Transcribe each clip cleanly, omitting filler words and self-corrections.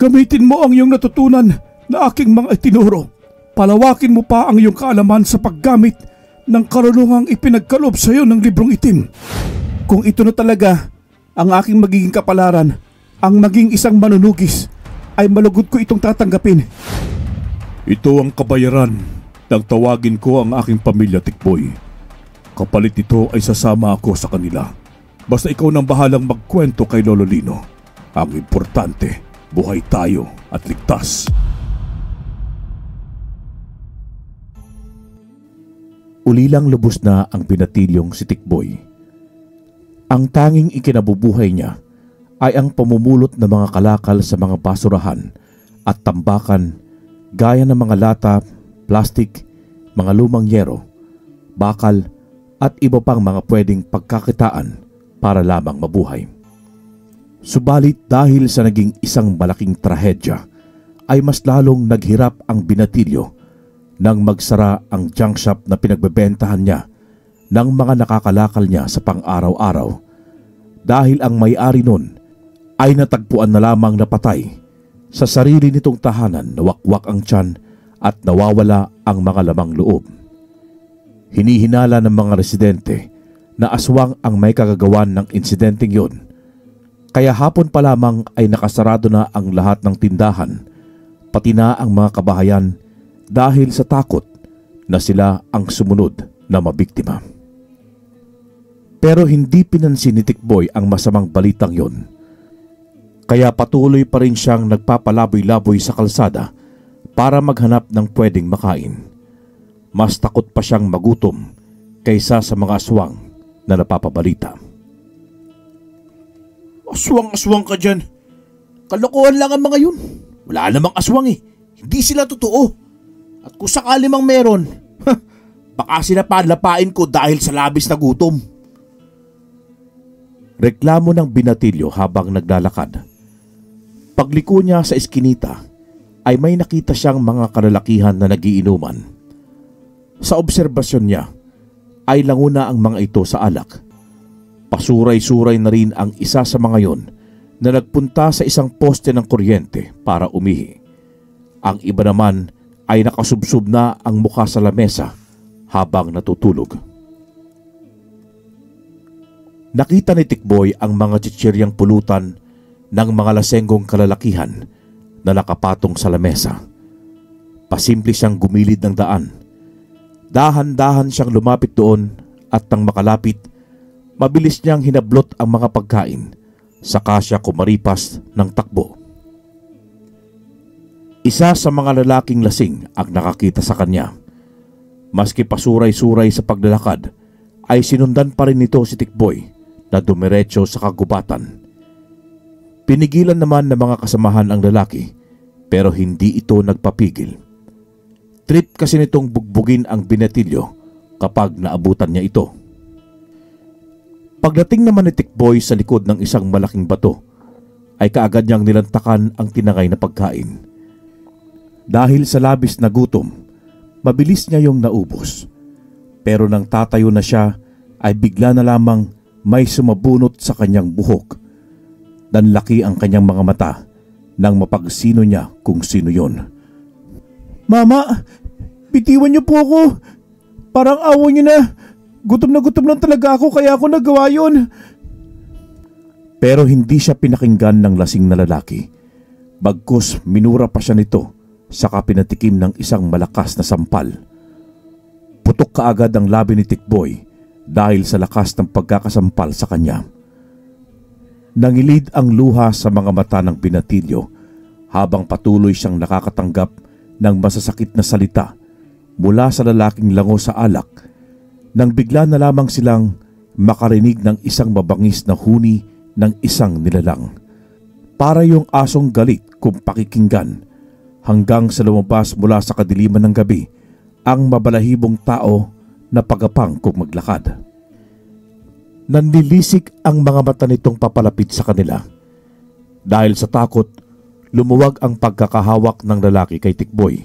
Gamitin mo ang iyong natutunan na aking mga itinuro. Palawakin mo pa ang iyong kaalaman sa paggamit ng karunungang ipinagkaloob sa iyo ng librong itim. Kung ito na talaga ang aking magiging kapalaran, ang maging isang manunugis, ay malugod ko itong tatanggapin. Ito ang kabayaran nang tawagin ko ang aking pamilya, Tikboy. Kapalit nito ay sasama ako sa kanila. Basta ikaw nang bahalang magkwento kay Lolo Lino. Ang importante, buhay tayo at ligtas. Ulilang lubos na ang binatilyong si Tikboy. Ang tanging ikinabubuhay niya ay ang pamumulot ng mga kalakal sa mga basurahan at tambakan gaya ng mga lata, plastik, mga lumang yero, bakal at iba pang mga pwedeng pagkakitaan para lamang mabuhay. Subalit dahil sa naging isang malaking trahedya ay mas lalong naghirap ang binatilyo nang magsara ang junk shop na pinagbebentahan niya ng mga nakakalakal niya sa pang-araw-araw dahil ang may-ari nun ay natagpuan na lamang na patay sa sarili nitong tahanan na wakwak ang tiyan at nawawala ang mga lamang loob. Hinihinala ng mga residente na aswang ang may kagagawan ng insidenteng yun, kaya hapon pa lamang ay nakasarado na ang lahat ng tindahan, pati na ang mga kabahayan dahil sa takot na sila ang sumunod na mabiktima. Pero hindi pinansin ni Tikboy ang masamang balitang yon. Kaya patuloy pa rin siyang nagpapalaboy-laboy sa kalsada para maghanap ng pwedeng makain. Mas takot pa siyang magutom kaysa sa mga aswang na napapabalita. Aswang-aswang ka dyan. Kalokohan lang ang mga yun. Wala namang aswang eh. Hindi sila totoo. At kung sakali mang meron, baka sinapadlapain ko dahil sa labis na gutom. Reklamo ng binatilyo habang naglalakad. Pagliko niya sa eskinita ay may nakita siyang mga kalalakihan na nagiinuman. Sa obserbasyon niya ay languna ang mga ito sa alak. Pasuray-suray na rin ang isa sa mga yon na nagpunta sa isang poste ng kuryente para umihi. Ang iba naman ay nakasubsob na ang mukha sa lamesa habang natutulog. Nakita ni Tikboy ang mga chichiryang pulutan ng mga lasenggong kalalakihan na nakapatong sa lamesa. Pasimple siyang gumilid ng daan. Dahan-dahan siyang lumapit doon at nang makalapit, mabilis niyang hinablot ang mga pagkain saka siya kumaripas ng takbo. Isa sa mga lalaking lasing ang nakakita sa kanya. Maski pasuray-suray sa paglalakad, ay sinundan pa rin nito si Tikboy na dumiretso sa kagubatan. Pinigilan naman ng mga kasamahan ang lalaki pero hindi ito nagpapigil. Trip kasi nitong bugbugin ang binatilyo kapag naabutan niya ito. Pagdating naman ni Tikboy sa likod ng isang malaking bato, ay kaagad niyang nilantakan ang tinangay na pagkain. Dahil sa labis na gutom, mabilis niya yung naubos. Pero nang tatayo na siya, ay bigla na lamang may sumabunot sa kanyang buhok. Nanlaki ang kanyang mga mata nang mapagsino niya kung sino yon. Mama, bitiwan niyo po ako. Parang awa niyo na. Gutom lang talaga ako kaya ako nagawa yun. Pero hindi siya pinakinggan ng lasing na lalaki. Bagkus minura pa siya nito saka pinatikim ng isang malakas na sampal. Putok kaagad ang labi ni Tikboy dahil sa lakas ng pagkakasampal sa kanya. Nangilid ang luha sa mga mata ng binatilyo habang patuloy siyang nakakatanggap ng masasakit na salita mula sa lalaking lango sa alak nang bigla na lamang silang makarinig ng isang mabangis na huni ng isang nilalang. Para yung asong galit kung pakikinggan hanggang sa lumabas mula sa kadiliman ng gabi ang mabalahibong tao na pagapang kung maglakad. Nanlilisik ang mga mata nitong papalapit sa kanila. Dahil sa takot, lumuwag ang pagkakahawak ng lalaki kay Tikboy.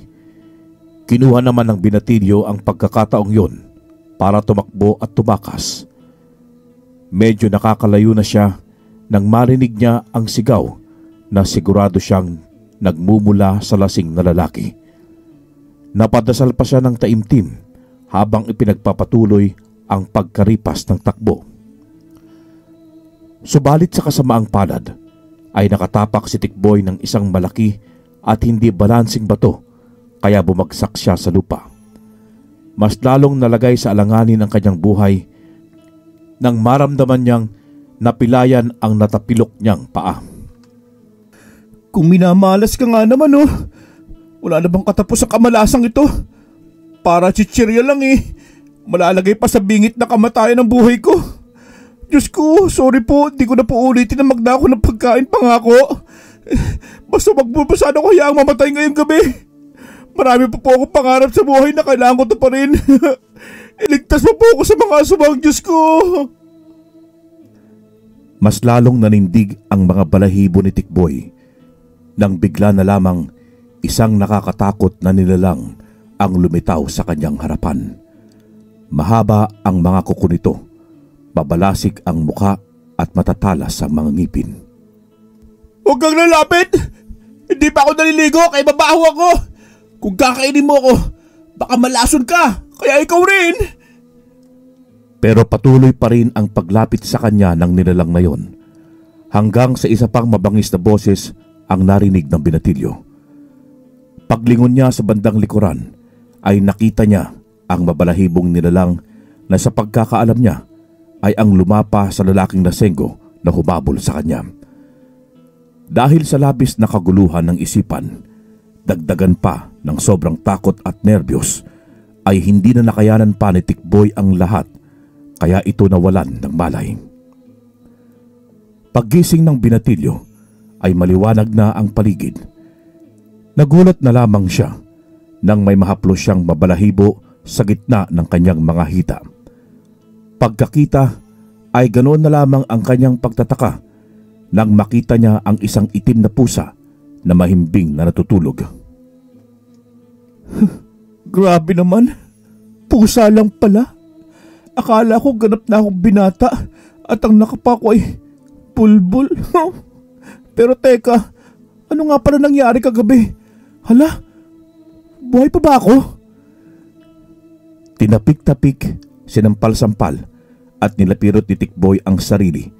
Kinuha naman ng binatilyo ang pagkakataong yon para tumakbo at tumakas. Medyo nakakalayo na siya nang marinig niya ang sigaw na sigurado siyang nagmumula sa lasing na lalaki. Napadasal pa siya ng taimtim habang ipinagpapatuloy ang pagkaripas ng takbo. Subalit sa kasamaang palad ay nakatapak si Tikboy ng isang malaki at hindi balansing bato kaya bumagsak siya sa lupa. Mas lalong nalagay sa alanganin ang kanyang buhay nang maramdaman niyang napilayan ang natapilok niyang paa. Kung minamalas ka nga naman wala na bang katapos sa kamalasang ito? Para chichirya lang malalagay pa sa bingit na kamatayan ng buhay ko. Diyos ko, sorry po, di ko na po ulitin na magdako ng pagkain pangako. Basta magbubasano ko hayaang mamatay ngayong gabi. Marami pa po akong pangarap sa buhay na kailangan ko ito pa rin. Iligtas mo po ako sa mga asumang, Diyos ko. Mas lalong nanindig ang mga balahibo ni Tikboy nang bigla na lamang isang nakakatakot na nilalang ang lumitaw sa kanyang harapan. Mahaba ang mga kuko nito, mabalasik ang muka at matatalas ang mga ngipin. Huwag kang lalapit! Hindi pa ako naliligo kaya babaho ako! Kung kakainin mo ako, baka malason ka, kaya ikaw rin! Pero patuloy pa rin ang paglapit sa kanya ng nilalang na yon, hanggang sa isa pang mabangis na boses ang narinig ng binatilyo. Paglingon niya sa bandang likuran ay nakita niya ang mabalahibong nilalang na sa pagkakaalam niya ay ang lumapa sa lalaking lasenggo na humabol sa kanya. Dahil sa labis na kaguluhan ng isipan, dagdagan pa ng sobrang takot at nerbiyos, ay hindi na nakayanan pa ni Tikboy ang lahat, kaya ito nawalan ng malay. Paggising ng binatilyo ay maliwanag na ang paligid. Nagulat na lamang siya nang may mahaplos siyang mabalahibo sa gitna ng kanyang mga hita. Pagkakita ay ganoon na lamang ang kanyang pagtataka nang makita niya ang isang itim na pusa na mahimbing na natutulog. Grabe naman, pusa lang pala. Akala ko ganap na akong binata at ang nakapako ay bulbul. Pero teka, ano nga pala nangyari kagabi? Hala, buhay pa ba ako? Tinapik-tapik, sinampal-sampal at nilapirot ni Tikboy ang sarili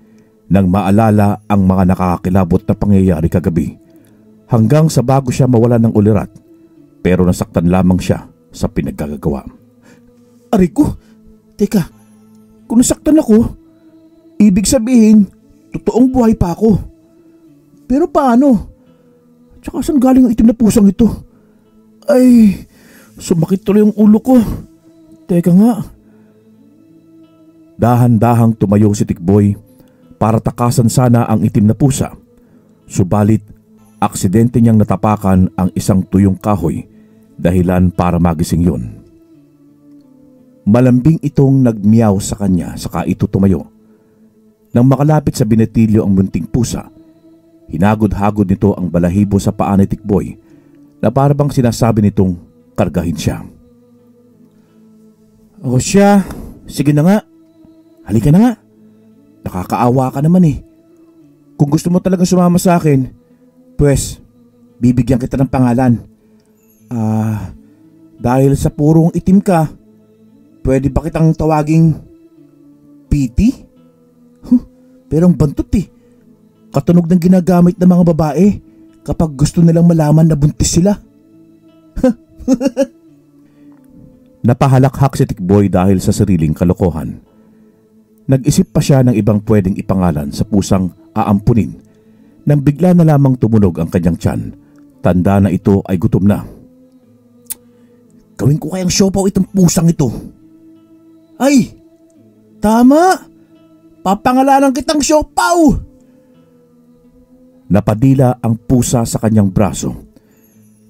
nang maalala ang mga nakakakilabot na pangyayari kagabi, hanggang sa bago siya mawala ng ulirat, pero nasaktan lamang siya sa pinagkagagawa. Aray ko, teka, kung nasaktan ako, ibig sabihin, totoong buhay pa ako. Pero paano? Tsaka saan galing ang itim na pusang ito? Ay, sumakit tuloy yung ulo ko. Teka nga. Dahan-dahang tumayo si Tikboy para takasan sana ang itim na pusa. Subalit, aksidente niyang natapakan ang isang tuyong kahoy, dahilan para magising yun. Malambing itong nagmiyaw sa kanya saka ito tumayo. Nang makalapit sa binatilyo ang munting pusa, hinagod-hagod nito ang balahibo sa paa ni Tikboy na parabang sinasabi nitong kargahin siya. O siya, sige na nga. Halika na nga. Nakakaawa ka naman Kung gusto mo talaga sumama sa akin, pues, bibigyan kita ng pangalan. Dahil sa purong itim ka, pwede ba kitang tawaging Piti? Pero ang bantot Katunog ng ginagamit ng mga babae kapag gusto nilang malaman na buntis sila. Napahalakhak si Tikboy dahil sa sariling kalokohan. Nag-isip pa siya ng ibang pwedeng ipangalan sa pusang aampunin nang bigla na lamang tumunog ang kanyang tiyan. Tanda na ito ay gutom na. Gawin ko kayang siopaw itong pusang ito. Ay! Tama! Papangalanan kitang siopaw! Napadila ang pusa sa kanyang braso.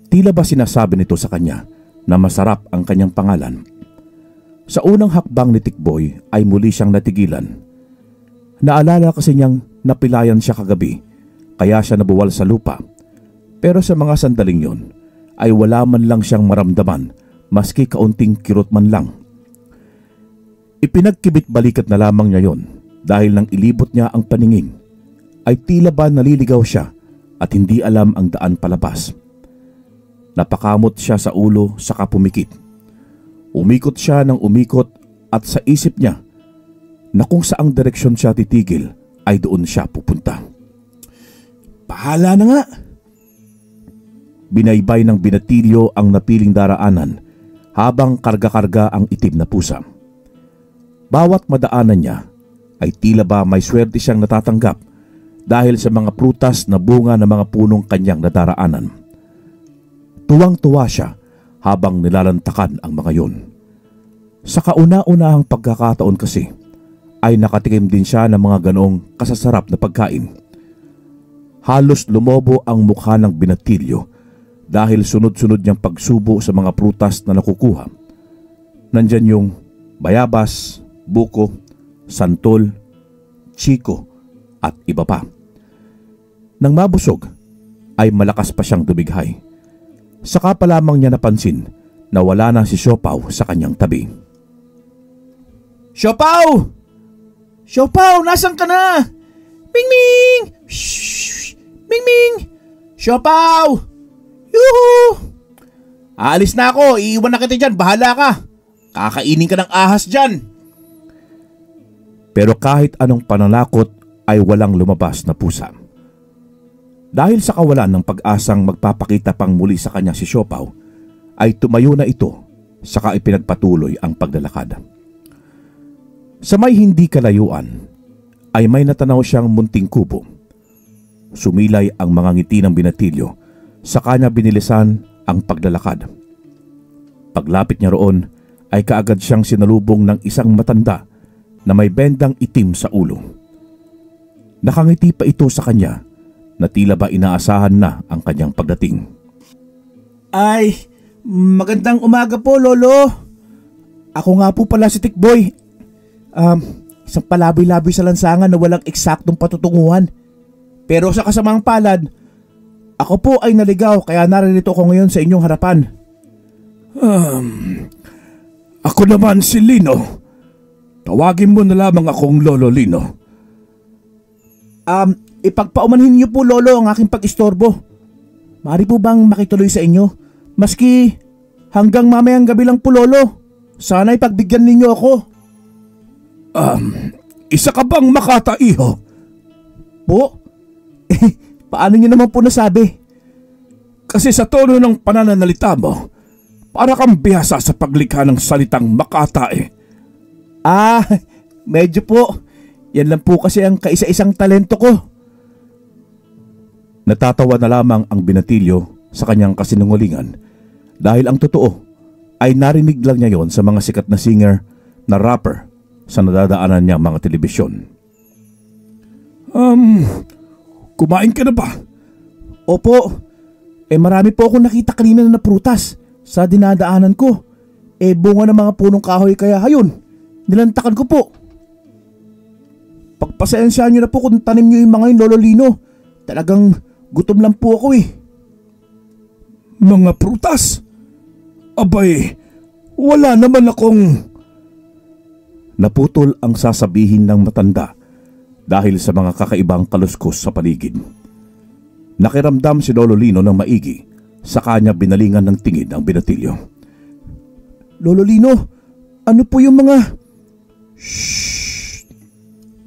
Tila ba sinasabi nito sa kanya na masarap ang kanyang pangalan? Sa unang hakbang ni Tikboy ay muli siyang natigilan. Naalala kasi niyang napilayan siya kagabi, kaya siya nabuwal sa lupa. Pero sa mga sandaling yon ay wala man lang siyang maramdaman, maski kaunting kirot man lang. Ipinagkibit balikat na lamang niya yon dahil nang ilibot niya ang paningin ay tila ba naliligaw siya at hindi alam ang daan palabas. Napakamot siya sa ulo saka pumikit. Umikot siya ng umikot at sa isip niya na kung saang direksyon siya titigil ay doon siya pupunta. Bahala na nga. Binaybay ng binatilyo ang napiling daraanan habang karga-karga ang itim na pusa. Bawat madaanan niya ay tila ba may swerte siyang natatanggap dahil sa mga prutas na bunga ng mga punong kanyang nadaraanan. Tuwang-tuwa siya habang nilalantakan ang mga yon. Sa kauna-unahang pagkakataon kasi ay nakatikim din siya ng mga ganoong kasasarap na pagkain. Halos lumobo ang mukha ng binatilyo dahil sunod-sunod niyang pagsubo sa mga prutas na nakukuha. Nandyan yung bayabas, buko, santol, chiko at iba pa. Nang mabusog ay malakas pa siyang dumighay. Saka pa lamang niya napansin na wala na si Siopaw sa kanyang tabi. Siopaw! Siopaw, nasan ka na? Ming-ming! Shhh! Ming-ming! Siopaw! Yuhu! Aalis na ako, iiwan na kita dyan, bahala ka. Kakainin ka ng ahas dyan. Pero kahit anong pananakot ay walang lumabas na pusa. Dahil sa kawalan ng pag-asang magpapakita pang muli sa kanya si Siopaw, ay tumayo na ito saka ipinagpatuloy ang paglalakad. Sa may hindi kalayuan ay may natanaw siyang munting kubo. Sumilay ang mga ngiti ng binatilyo sa kanya binilisan ang paglalakad. Paglapit niya roon ay kaagad siyang sinalubong ng isang matanda na may bendang itim sa ulo. Nakangiti pa ito sa kanya na tila ba inaasahan na ang kanyang pagdating. Ay, magandang umaga po, Lolo. Ako nga po pala si Tikboy. Isang palaboy-laboy sa lansangan na walang eksaktong patutunguhan. Pero sa kasamang palad, ako po ay naligaw kaya naririto ko ngayon sa inyong harapan. Ako naman si Lino. Tawagin mo na lamang akong Lolo Lino. Ipagpaumanhin niyo po, Lolo, ang aking pag-istorbo. Maaari po bang makituloy sa inyo? Maski hanggang mamayang gabi lang po, Lolo. Sana'y pagbigyan ninyo ako. Isa ka bang makataiho? Po? Paano niyo naman po nasabi? Kasi sa tono ng pananalita mo, para kang bihasa sa paglikha ng salitang makatae. Medyo po. Yan lang po kasi ang kaisa-isang talento ko. Natatawa na lamang ang binatilyo sa kanyang kasinungalingan dahil ang totoo ay narinig lang niya yon sa mga sikat na singer na rapper sa nadadaanan niya mga telebisyon. Kumain ka na ba? Opo. Marami po akong nakita kanina na prutas sa dinadaanan ko. Bunga ng mga punong kahoy kaya hayon, nilantakan ko po. Pagpasensyahan niyo na po kung tanim niyo yung mga yun, Lolo Lino. Talagang gutom lang po ako eh. Mga prutas? Abay, wala naman akong... Naputol ang sasabihin ng matanda dahil sa mga kakaibang kaluskos sa paligid. Nakiramdam si Lolo Lino ng maigi sa kanya binalingan ng tingin ang binatilyo. Lolo Lino, ano po yung mga... Shhh!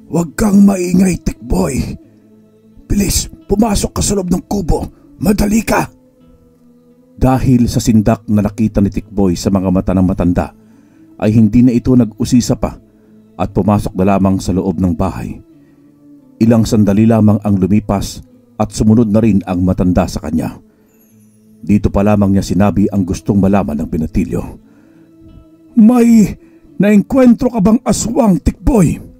Huwag kang maingay, Tikboy. Bilis, pumasok ka sa loob ng kubo. Madali ka! Dahil sa sindak na nakita ni Tikboy sa mga mata ng matanda, ay hindi na ito nag-usisa pa at pumasok na lamang sa loob ng bahay. Ilang sandali lamang ang lumipas at sumunod na rin ang matanda sa kanya. Dito pa lamang niya sinabi ang gustong malaman ng binatilyo. May naengkwentro ka bang aswang, Tikboy?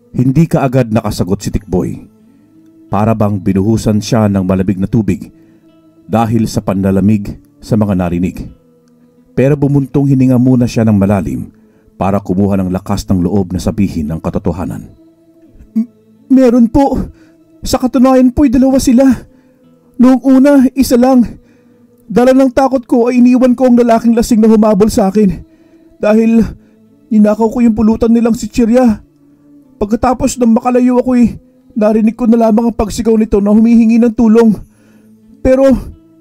Hindi ka agad nakasagot si Tikboy. Para bang binuhusan siya ng malamig na tubig dahil sa panlalamig sa mga narinig. Pero bumuntong hininga muna siya ng malalim para kumuha ng lakas ng loob na sabihin ang katotohanan. Meron po. Sa katunayan po'y dalawa sila. Noong una, isa lang. Dala ng takot ko ay iniwan ko ang lalaking lasing na humabol sa akin. Dahil ninakaw ko yung pulutan nilang si Chirya. Pagkatapos ng makalayo ako'y Narinig ko na lamang ang pagsigaw nito na humihingi ng tulong. Pero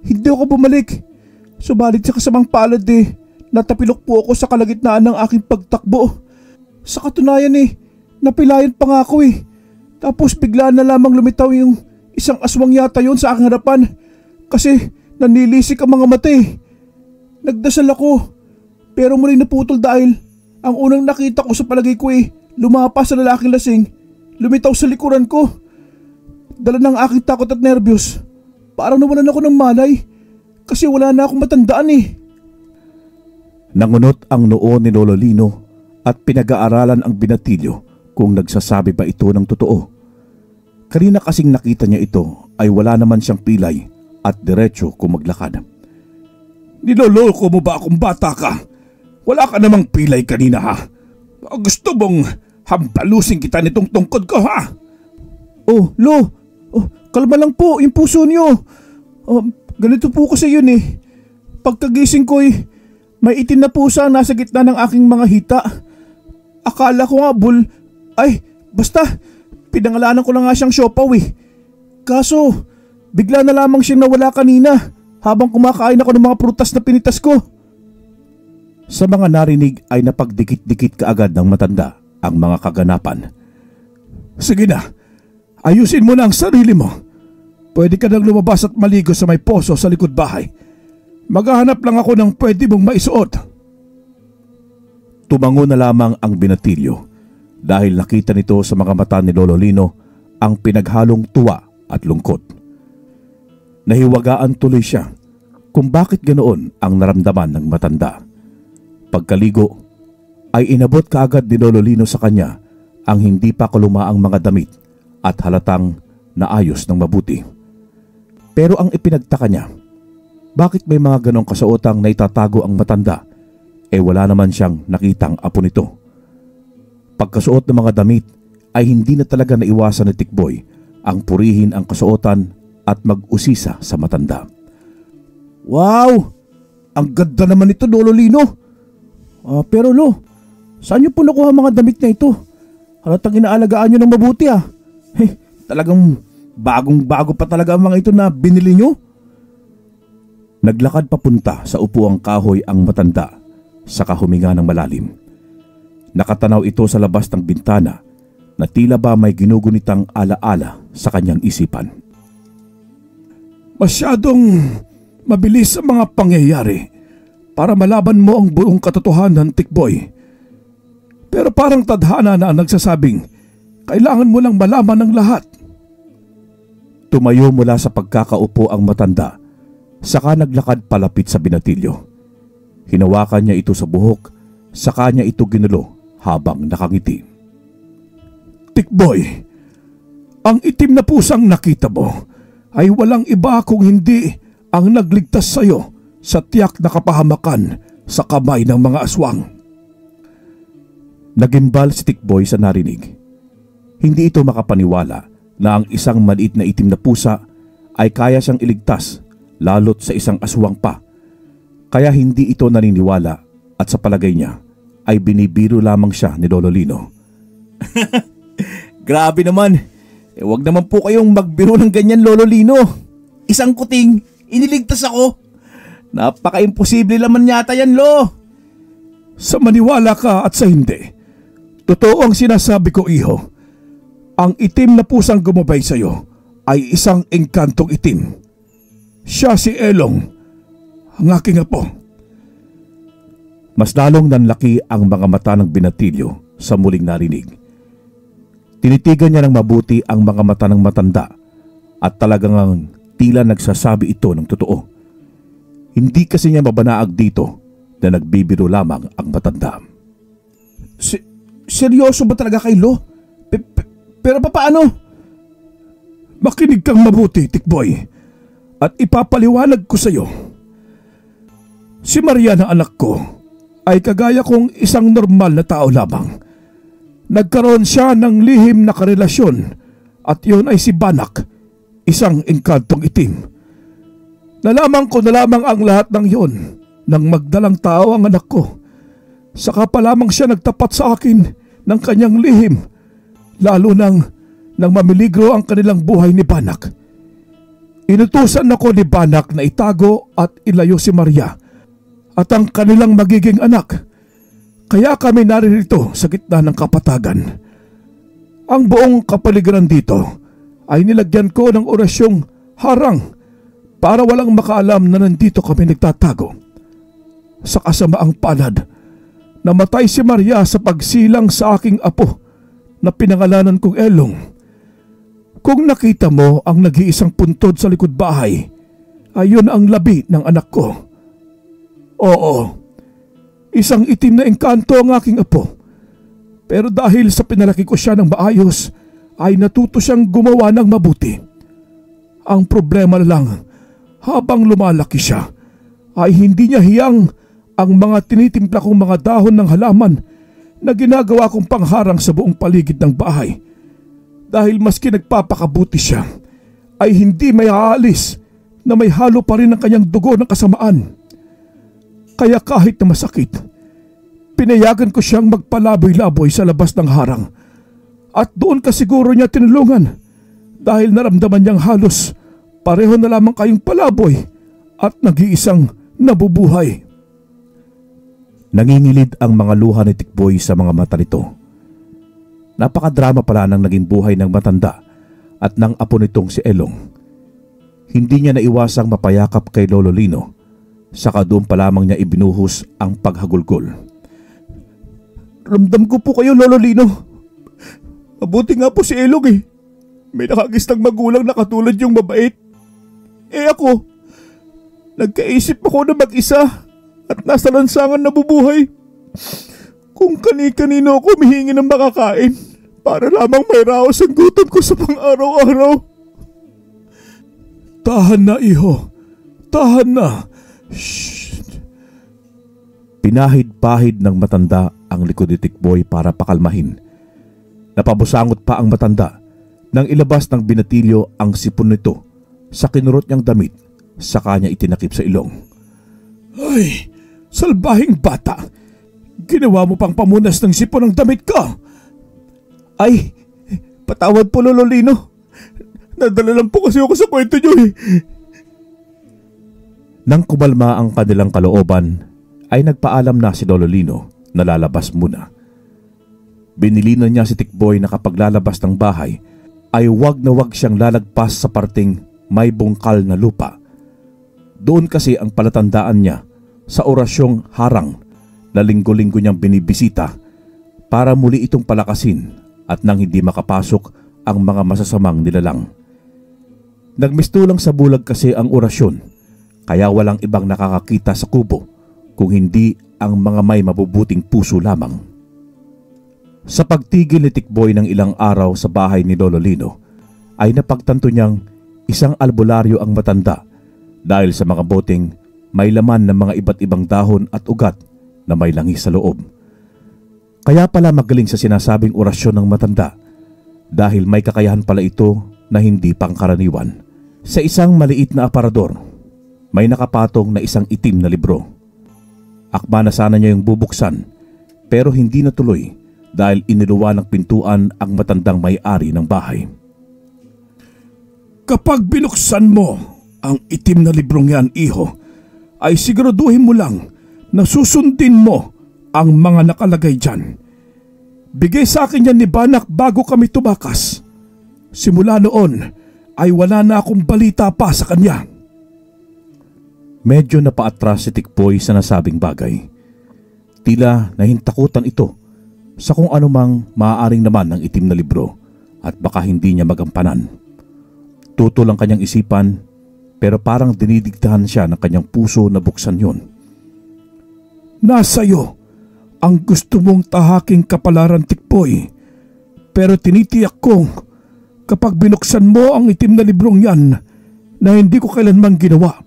hindi ako bumalik. Subalit sa kasamang palad natapilok po ako sa kalagitnaan ng aking pagtakbo. Sa katunayan napilayan pa nga ako Tapos biglaan na lamang lumitaw yung isang aswang yata yon sa aking harapan. Kasi nanilisik ang mga mata Nagdasal ako. Pero muling naputol dahil ang unang nakita ko sa palagay ko lumapas sa lalaking lasing. Lumitaw sa likuran ko. Dala ng aking takot at nervyos. Parang nawalan ako ng malay. Kasi wala na akong matandaan Nangunot ang noo ni Lolo Lino at pinag-aaralan ang binatilyo kung nagsasabi ba ito ng totoo. Kanina kasing nakita niya ito ay wala naman siyang pilay at diretso kung maglakad. Niloloko mo ba akong bata ka? Wala ka namang pilay kanina Gusto mong hambalusin kita nitong tungkod ko Oh, Lo! Kalma lang po yung puso niyo. Ganito po kasi yun Pagkagising ko may itim na pusa nasa gitna ng aking mga hita. Akala ko nga basta pinangalanan ko na nga siyang siopaw Kaso bigla na lamang siyang nawala kanina habang kumakain ako ng mga prutas na pinitas ko. Sa mga narinig ay napagdikit-dikit kaagad ng matanda ang mga kaganapan. Sige na, ayusin mo na ang sarili mo. Pwede ka nang lumabas at maligo sa may poso sa likod bahay. Maghahanap lang ako ng pwede mong maisuot. Tumango na lamang ang binatilyo dahil nakita nito sa mga mata ni Lolo Lino ang pinaghalong tuwa at lungkot. Nahiwagaan tuloy siya kung bakit ganoon ang naramdaman ng matanda. Pagkaligo ay inabot kaagad ni Lolo Lino sa kanya ang hindi pa kalumaang mga damit at halatang naayos ng mabuti. Pero ang ipinagtaka niya, bakit may mga ganong kasuotang na itatago ang matanda wala naman siyang nakitang apo nito. Pagkasuot ng mga damit ay hindi na talaga naiwasan ni Tikboy ang purihin ang kasuotan at mag-usisa sa matanda. Wow! Ang ganda naman ito, Lolo Lino. Pero Lo, saan niyo po nakuha mga damit na ito? Halatang inaalagaan niyo ng mabuti talagang bagong-bago pa talaga ang mga ito na binili niyo. Naglakad papunta sa upuang kahoy ang matanda saka huminga ng malalim. Nakatanaw ito sa labas ng bintana na tila ba may ginugunitang alaala sa kanyang isipan. Masyadong mabilis ang mga pangyayari para malaban mo ang buong katotohanan, Tikboy. Pero parang tadhana na ang nagsasabing kailangan mo lang malaman ng lahat. Tumayo mula sa pagkakaupo ang matanda, saka naglakad palapit sa binatilyo. Hinawakan niya ito sa buhok, saka niya ito ginulo habang nakangiti. Tikboy, ang itim na pusang nakita mo ay walang iba kung hindi ang nagligtas sa iyo sa tiyak na kapahamakan sa kamay ng mga aswang. Nagimbal si Tikboy sa narinig. Hindi ito makapaniwala na ang isang maliit na itim na pusa ay kaya siyang iligtas lalo't sa isang aswang pa. Kaya hindi ito naniniwala at sa palagay niya ay binibiro lamang siya ni Lolo Lino. Grabe naman. Wag naman po kayong magbiro ng ganyan, Lolo Lino. Isang kuting, iniligtas ako. Napaka-imposible naman yata yan, Lo. Sa maniwala ka at sa hindi, totoo ang sinasabi ko, iho. Ang itim na pusang gumabay sa iyo ay isang engkantong itim. Siya si Elong, ang aking apo. Mas lalong nanlaki ang mga mata ng binatilyo sa muling narinig. Tinitigan niya ng mabuti ang mga mata ng matanda at talagang tila nagsasabi ito ng totoo. Hindi kasi niya mabanaag dito na nagbibiro lamang ang matanda. Seryoso ba talaga kay Lo? Pero paano? Makinig kang mabuti, Tikboy, at ipapaliwanag ko sa iyo. Si Maria na anak ko ay kagaya kong isang normal na tao lamang. Nagkaroon siya ng lihim na karelasyon at yun ay si Banak, isang engkantong itim. Nalaman ko na lamang ang lahat ng yun nang magdalang tao ang anak ko. Saka pa lamang siya nagtapat sa akin ng kanyang lihim, lalo nang nang mamiligro ang kanilang buhay ni Banak. Inutusan ako ni Banak na itago at ilayo si Maria at ang kanilang magiging anak. Kaya kami naririto sa gitna ng kapatagan. Ang buong kapaligiran dito ay nilagyan ko ng orasyong harang para walang makaalam na nandito kami nagtatago. Sa kasamaang palad, namatay si Maria sa pagsilang sa aking apo na pinangalanan kong Elong. Kung nakita mo ang nag-iisang puntod sa likod bahay, ayun ang labi ng anak ko. Oo, isang itim na engkanto ang aking apo. Pero dahil sa pinalaki ko siya ng maayos, ay natuto siyang gumawa ng mabuti. Ang problema lang, habang lumalaki siya, ay hindi niya hiyang ang mga tinitimpla kong mga dahon ng halaman na ginagawa kong pangharang sa buong paligid ng bahay. Dahil maski nagpapakabuti siya, ay hindi may aalis na may halo pa rin ang kanyang dugo ng kasamaan. Kaya kahit na masakit, pinayagan ko siyang magpalaboy-laboy sa labas ng harang. At doon ka siguro niya tinulungan dahil naramdaman niyang halos pareho na lamang kayong palaboy at nag-iisang nabubuhay. Nangingilid ang mga luha ni Tikboy sa mga mata nito. Napakadrama pala ng naging buhay ng matanda at ng apo nitong si Elong. Hindi niya naiwasang mapayakap kay Lolo Lino, saka doon pa lamang niya ibinuhos ang paghagulgol. Ramdam ko po kayo, Lolo Lino. Mabuti nga po si Elong eh. May nakagistang magulang na katulad yung mabait. Ako, nagkaisip ako na mag-isa at nasa lansangan na bubuhay. Kung kani-kanino ako humihingi ng makakain para lamang may raos ang gutom ko sa pang-araw-araw. Tahan na, iho. Tahan na. Shh. Pinahid-pahid ng matanda ang likod ni Tikboy para pakalmahin. Napabusangot pa ang matanda nang ilabas ng binatilyo ang sipon nito sa kinurot niyang damit, saka niya itinakip sa ilong. Ay, salbahing bata! Ginawa mo pang pamunas ng sipon ng damit ka! Ay, patawad po, Lolo Lino. Nadala lang po kasi ako sa kwento niyo eh. Nang kumalma ang kanilang kalooban, ay nagpaalam na si Lolo Lino na lalabas muna. Binilinan niya si Tikboy na kapag lalabas ng bahay ay wag na wag siyang lalagpas sa parting may bungkal na lupa. Doon kasi ang palatandaan niya sa orasyong harang na linggo-linggo niyang binibisita para muli itong palakasin at nang hindi makapasok ang mga masasamang nilalang. Nagmistulang sa bulag kasi ang orasyon, kaya walang ibang nakakakita sa kubo kung hindi ang mga may mabubuting puso lamang. Sa pagtigil ni Tikboy ng ilang araw sa bahay ni Lolo Lino, ay napagtanto niyang isang albularyo ang matanda dahil sa mga boteng may laman ng mga iba't ibang dahon at ugat na may langis sa loob. Kaya pala magaling sa sinasabing orasyon ng matanda dahil may kakayahan pala ito na hindi pangkaraniwan. Sa isang maliit na aparador, may nakapatong na isang itim na libro. Akma na sana niya yung bubuksan pero hindi natuloy dahil iniluwa ng pintuan ang matandang may-ari ng bahay. Kapag binuksan mo ang itim na librong yan, iho, ay siguraduhin mo lang na susundin mo ang mga nakalagay dyan. Bigay sa akin yan ni Banak bago kami tumakas. Simula noon ay wala na akong balita pa sa kanya. Medyo napaatras si Tikboy sa nasabing bagay. Tila nahintakutan ito sa kung anumang maaaring naman ng itim na libro at baka hindi niya magampanan. Tutol ang kanyang isipan pero parang dinidiktahan siya ng kanyang puso na buksan yun. Nasa iyo ang gusto mong tahaking kapalaran, Tikboy. Pero tinitiyak kong kapag binuksan mo ang itim na librong yan na hindi ko kailanman ginawa,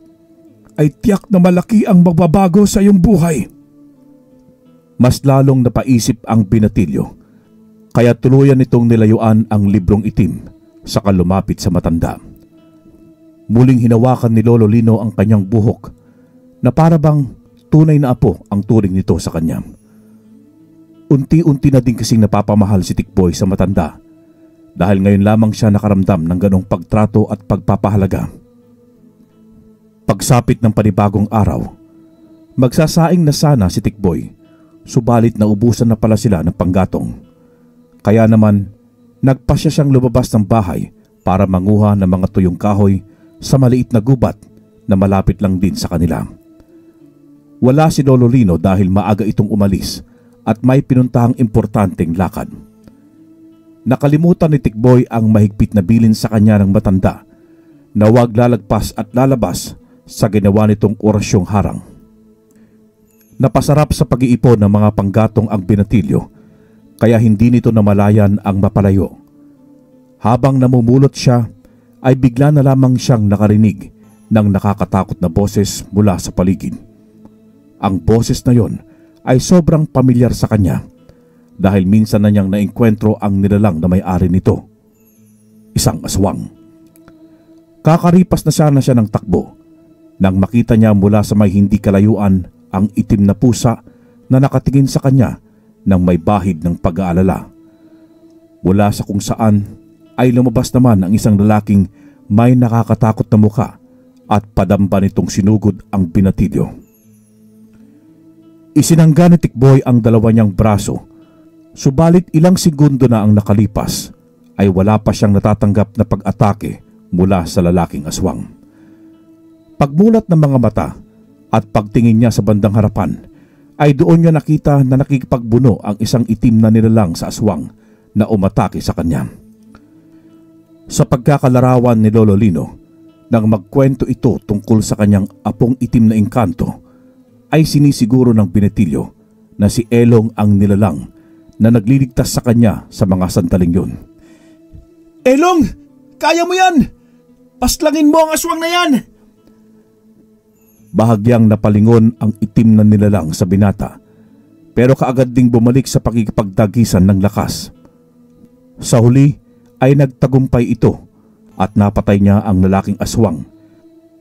ay tiyak na malaki ang magbabago sa iyong buhay. Mas lalong napaisip ang binatilyo, kaya tuluyan nitong nilayuan ang librong itim saka lumapit sa matanda. Muling hinawakan ni Lolo Lino ang kanyang buhok na para bang tunay na apo ang turing nito sa kanya. Unti-unti na din kasing napapamahal si Tikboy sa matanda dahil ngayon lamang siya nakaramdam ng ganong pagtrato at pagpapahalaga. Pagsapit ng panibagong araw, magsasaing na sana si Tikboy, subalit naubusan na pala sila ng panggatong. Kaya naman, nagpasya siyang lumabas ng bahay para manguha ng mga tuyong kahoy sa maliit na gubat na malapit lang din sa kanila. Wala si Lolo Lino dahil maaga itong umalis at may pinuntahang importanteng lakad. Nakalimutan ni Tikboy ang mahigpit na bilin sa kanya ng matanda na huwag lalagpas at lalabas sa ginawa nitong orasyong harang. Napasarap sa pag-iipon ng mga panggatong ang binatilyo, kaya hindi nito namalayan ang mapalayo. Habang namumulot siya, ay bigla na lamang siyang nakarinig ng nakakatakot na boses mula sa paligid. Ang boses na yon ay sobrang pamilyar sa kanya dahil minsan na niyang naengkwentro ang nilalang na may-ari nito. Isang aswang. Kakaripas na sana siya ng takbo nang makita niya mula sa may hindi kalayuan ang itim na pusa na nakatingin sa kanya ng may bahid ng pag-aalala. Mula sa kung saan ay lumabas naman ang isang lalaking may nakakatakot na muka at padamba nitong sinugod ang binatilyo. Isinangga ni Tikboy ang dalawa niyang braso, subalit ilang segundo na ang nakalipas ay wala pa siyang natatanggap na pag-atake mula sa lalaking aswang. Pagmulat ng mga mata at pagtingin niya sa bandang harapan ay doon niya nakita na nakikipagbuno ang isang itim na nilalang sa aswang na umatake sa kanya. Sa pagkakalarawan ni Lolo Lino, nang magkwento ito tungkol sa kanyang apong itim na engkanto, ay sinisiguro ng binatilyo na si Elong ang nilalang na nagliligtas sa kanya sa mga sandaling yun. Elong! Kaya mo yan! Paslangin mo ang aswang na yan! Bahagyang napalingon ang itim na nilalang sa binata, pero kaagad ding bumalik sa pakikipagdagisan ng lakas. Sa huli ay nagtagumpay ito at napatay niya ang lalaking aswang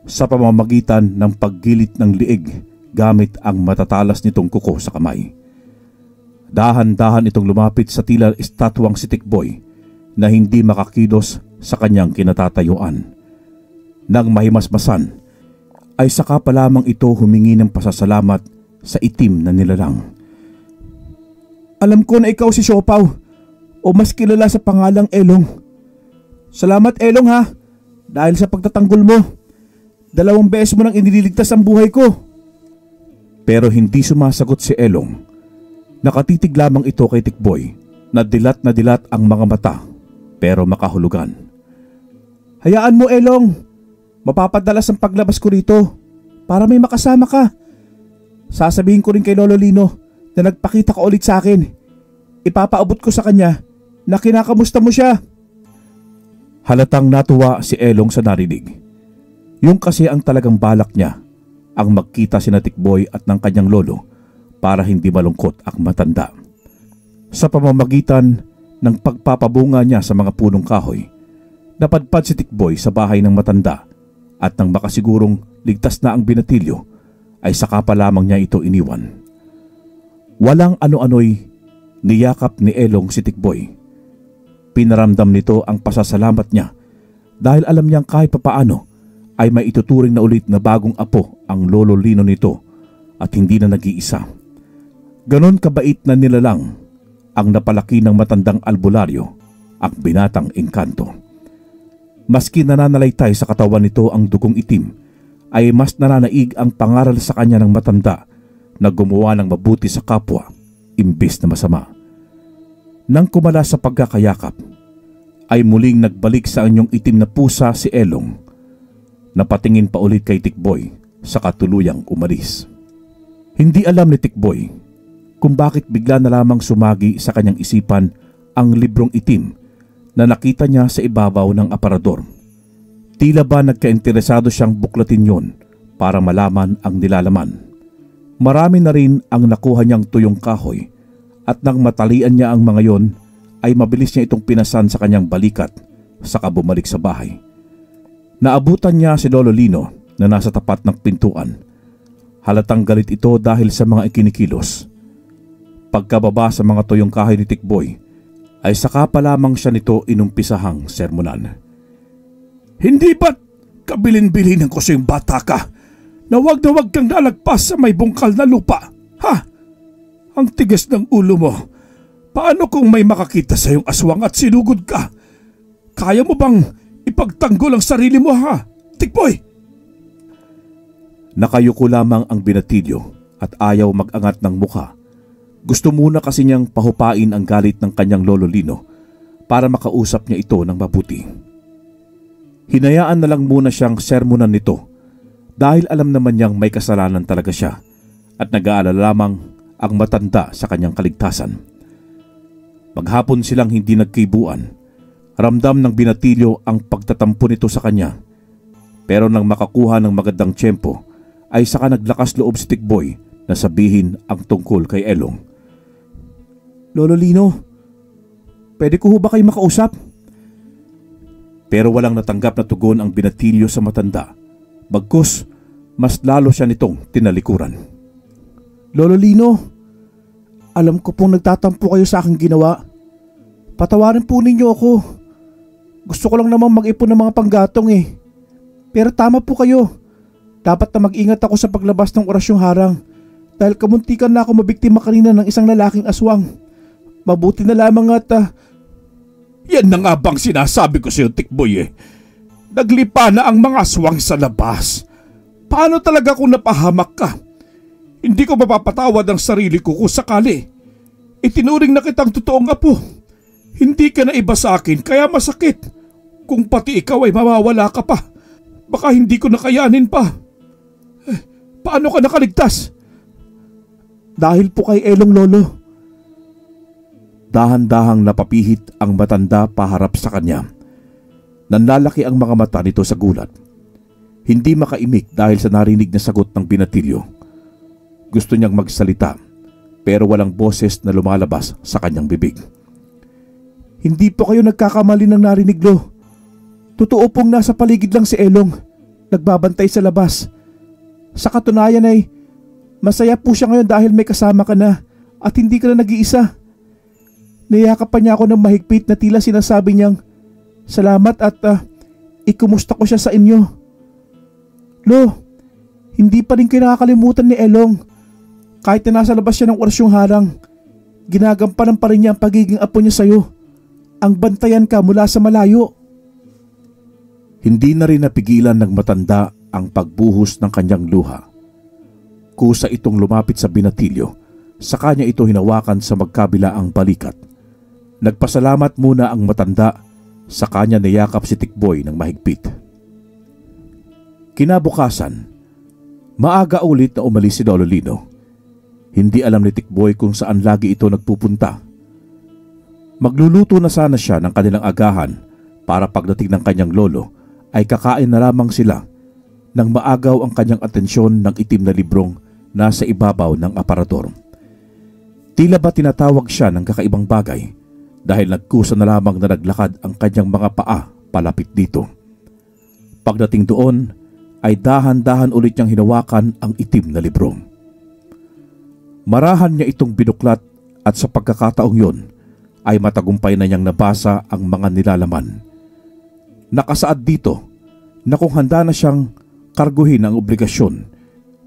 sa pamamagitan ng paggilit ng liig gamit ang matatalas nitong kuko sa kamay. Dahan-dahan itong lumapit sa tila estatwang si Tikboy na hindi makakilos sa kanyang kinatatayuan. Nang mahimasmasan, ay saka pa lamang ito humingi ng pasasalamat sa itim na nilalang. Alam ko na ikaw si Siopaw, o mas kilala sa pangalang Elong. Salamat Elong ha, dahil sa pagtatanggol mo. 2 beses mo nang iniligtas ang buhay ko. Pero hindi sumasagot si Elong. Nakatitig lamang ito kay Tikboy na dilat ang mga mata pero makahulugan. Hayaan mo Elong, mapapadalas ang paglabas ko rito para may makasama ka. Sasabihin ko rin kay Lolo Lino na nagpakita ka ulit sa akin. Ipapaabot ko sa kanya na kinakamusta mo siya. Halatang natuwa si Elong sa narinig. Yung kasi ang talagang balak niya, ang magkita sina Tikboy at ng kanyang lolo para hindi malungkot ang matanda. Sa pamamagitan ng pagpapabunga niya sa mga punong kahoy, napadpad si Tikboy sa bahay ng matanda at nang makasigurong ligtas na ang binatilyo ay saka pa lamang niya ito iniwan. Walang ano-ano'y niyakap ni Elong si Tikboy. Pinaramdam nito ang pasasalamat niya dahil alam niyang kahit papaano ay may ituturing na ulit na bagong apo ang Lolo Lino nito at hindi na nag-iisa. Ganon kabait na nilalang ang napalaki ng matandang albularyo, ang binatang engkanto. Maski nananalaytay sa katawan nito ang dugong itim, ay mas nananaig ang pangaral sa kanya ng matanda na gumawa ng mabuti sa kapwa, imbis na masama. Nang kumala sa pagkakayakap, ay muling nagbalik sa anyong itim na pusa si Elong. Napatingin pa ulit kay Tikboy sa katuluyang umalis. Hindi alam ni Tikboy kung bakit bigla na lamang sumagi sa kanyang isipan ang librong itim na nakita niya sa ibabaw ng aparador. Tila ba nagkainteresado siyang buklatin yon para malaman ang nilalaman. Marami na rin ang nakuha niyang tuyong kahoy at nang matalian niya ang mga yon ay mabilis niya itong pinasan sa kanyang balikat saka bumalik sa bahay. Naabutan niya si Lolo Lino na nasa tapat ng pintuan. Halatang galit ito dahil sa mga ikinikilos. Pagkababa sa mga tuyong kahoy ni Tikboy, ay saka pa lamang siya nito inumpisahang sermonan. Hindi ba't kabilin-bilinan ko sa yung bata ka na wag kang lalagpas sa may bungkal na lupa? Ha? Ang tigas ng ulo mo. Paano kung may makakita sa yung aswang at sinugod ka? Kaya mo bang ipagtanggol ang sarili mo, ha, Tikboy? Nakayuko lamang ang binatilyo at ayaw mag-angat ng mukha. Gusto muna kasi niyang pahupain ang galit ng kanyang lolo Lino para makausap niya ito ng mabuti. Hinayaan na lang muna siyang sermonan nito dahil alam naman niyang may kasalanan talaga siya at nag-aalala lamang ang matanda sa kanyang kaligtasan. Maghapon silang hindi nagkibuan. Ramdam ng binatilyo ang pagtatampo nito sa kanya. Pero nang makakuha ng magandang tiyempo, ay saka naglakas loob si Tikboy na sabihin ang tungkol kay Elong. Lolo Lino, pwede ko ba kayo makausap? Pero walang natanggap na tugon ang binatilyo sa matanda. Bagkus, mas lalo siya nitong tinalikuran. Lolo Lino, alam ko pong nagtatampo kayo sa aking ginawa. Patawarin po ninyo ako. Gusto ko lang namang mag-ipon ng mga panggatong eh. Pero tama po kayo. Dapat na mag-ingat ako sa paglabas ng orasyong harang dahil kamuntikan na ako mabiktima kanina ng isang lalaking aswang. Mabuti na lamang at Yan na nga bang sinasabi ko sa iyo, Tikboy eh. Naglipa na ang mga aswang sa labas. Paano talaga kung napahamak ka? Hindi ko mapapatawad ang sarili ko kung sakali. Itinuring na kitang totoong apo. Hindi ka na iba sa akin kaya masakit. Kung pati ikaw ay mawawala ka pa, baka hindi ko nakayanin pa. Paano ka nakaligtas? Dahil po kay Elong, Lolo. Dahan-dahang napapihit ang matanda paharap sa kanya. Nanlalaki ang mga mata nito sa gulat. Hindi makaimik dahil sa narinig na sagot ng binatilyo. Gusto niyang magsalita pero walang boses na lumalabas sa kanyang bibig. Hindi po kayo nagkakamali ng narinig, Lo. Totoo pong nasa paligid lang si Elong. Nagbabantay sa labas. Sa katunayan ay masaya po siya ngayon dahil may kasama ka na at hindi ka na nag-iisa. Niyakap pa niya ako ng mahigpit na tila sinasabi niyang salamat at ikumusta ko siya sa inyo. Lo, hindi pa rin kayo nakakalimutan ni Elong. Kahit na nasa labas siya ng orasyong harang, ginagampanan pa rin niya ang pagiging apo niya sa'yo. Ang bantayan ka mula sa malayo. Hindi na rin napigilan ng matanda ang pagbuhos ng kanyang luha. Kusa itong lumapit sa binatilyo, sa kanya ito hinawakan sa magkabila ang balikat. Nagpasalamat muna ang matanda, sa kanya niyakap si Tikboy ng mahigpit. Kinabukasan, maaga ulit na umalis si Lolo Lino. Hindi alam ni Tikboy kung saan lagi ito nagpupunta. Magluluto na sana siya ng kanilang agahan para pagdating ng kanyang lolo ay kakain na lamang sila nang maagaw ang kanyang atensyon ng itim na librong nasa ibabaw ng aparador. Tila ba tinatawag siya ng kakaibang bagay dahil nagkusa na lamang na naglakad ang kanyang mga paa palapit dito. Pagdating doon ay dahan-dahan ulit niyang hinawakan ang itim na libro. Marahan niya itong binuklat at sa pagkakataong yon ay matagumpay na niyang nabasa ang mga nilalaman. Nakasaad dito na kung handa na siyang karguhin ang obligasyon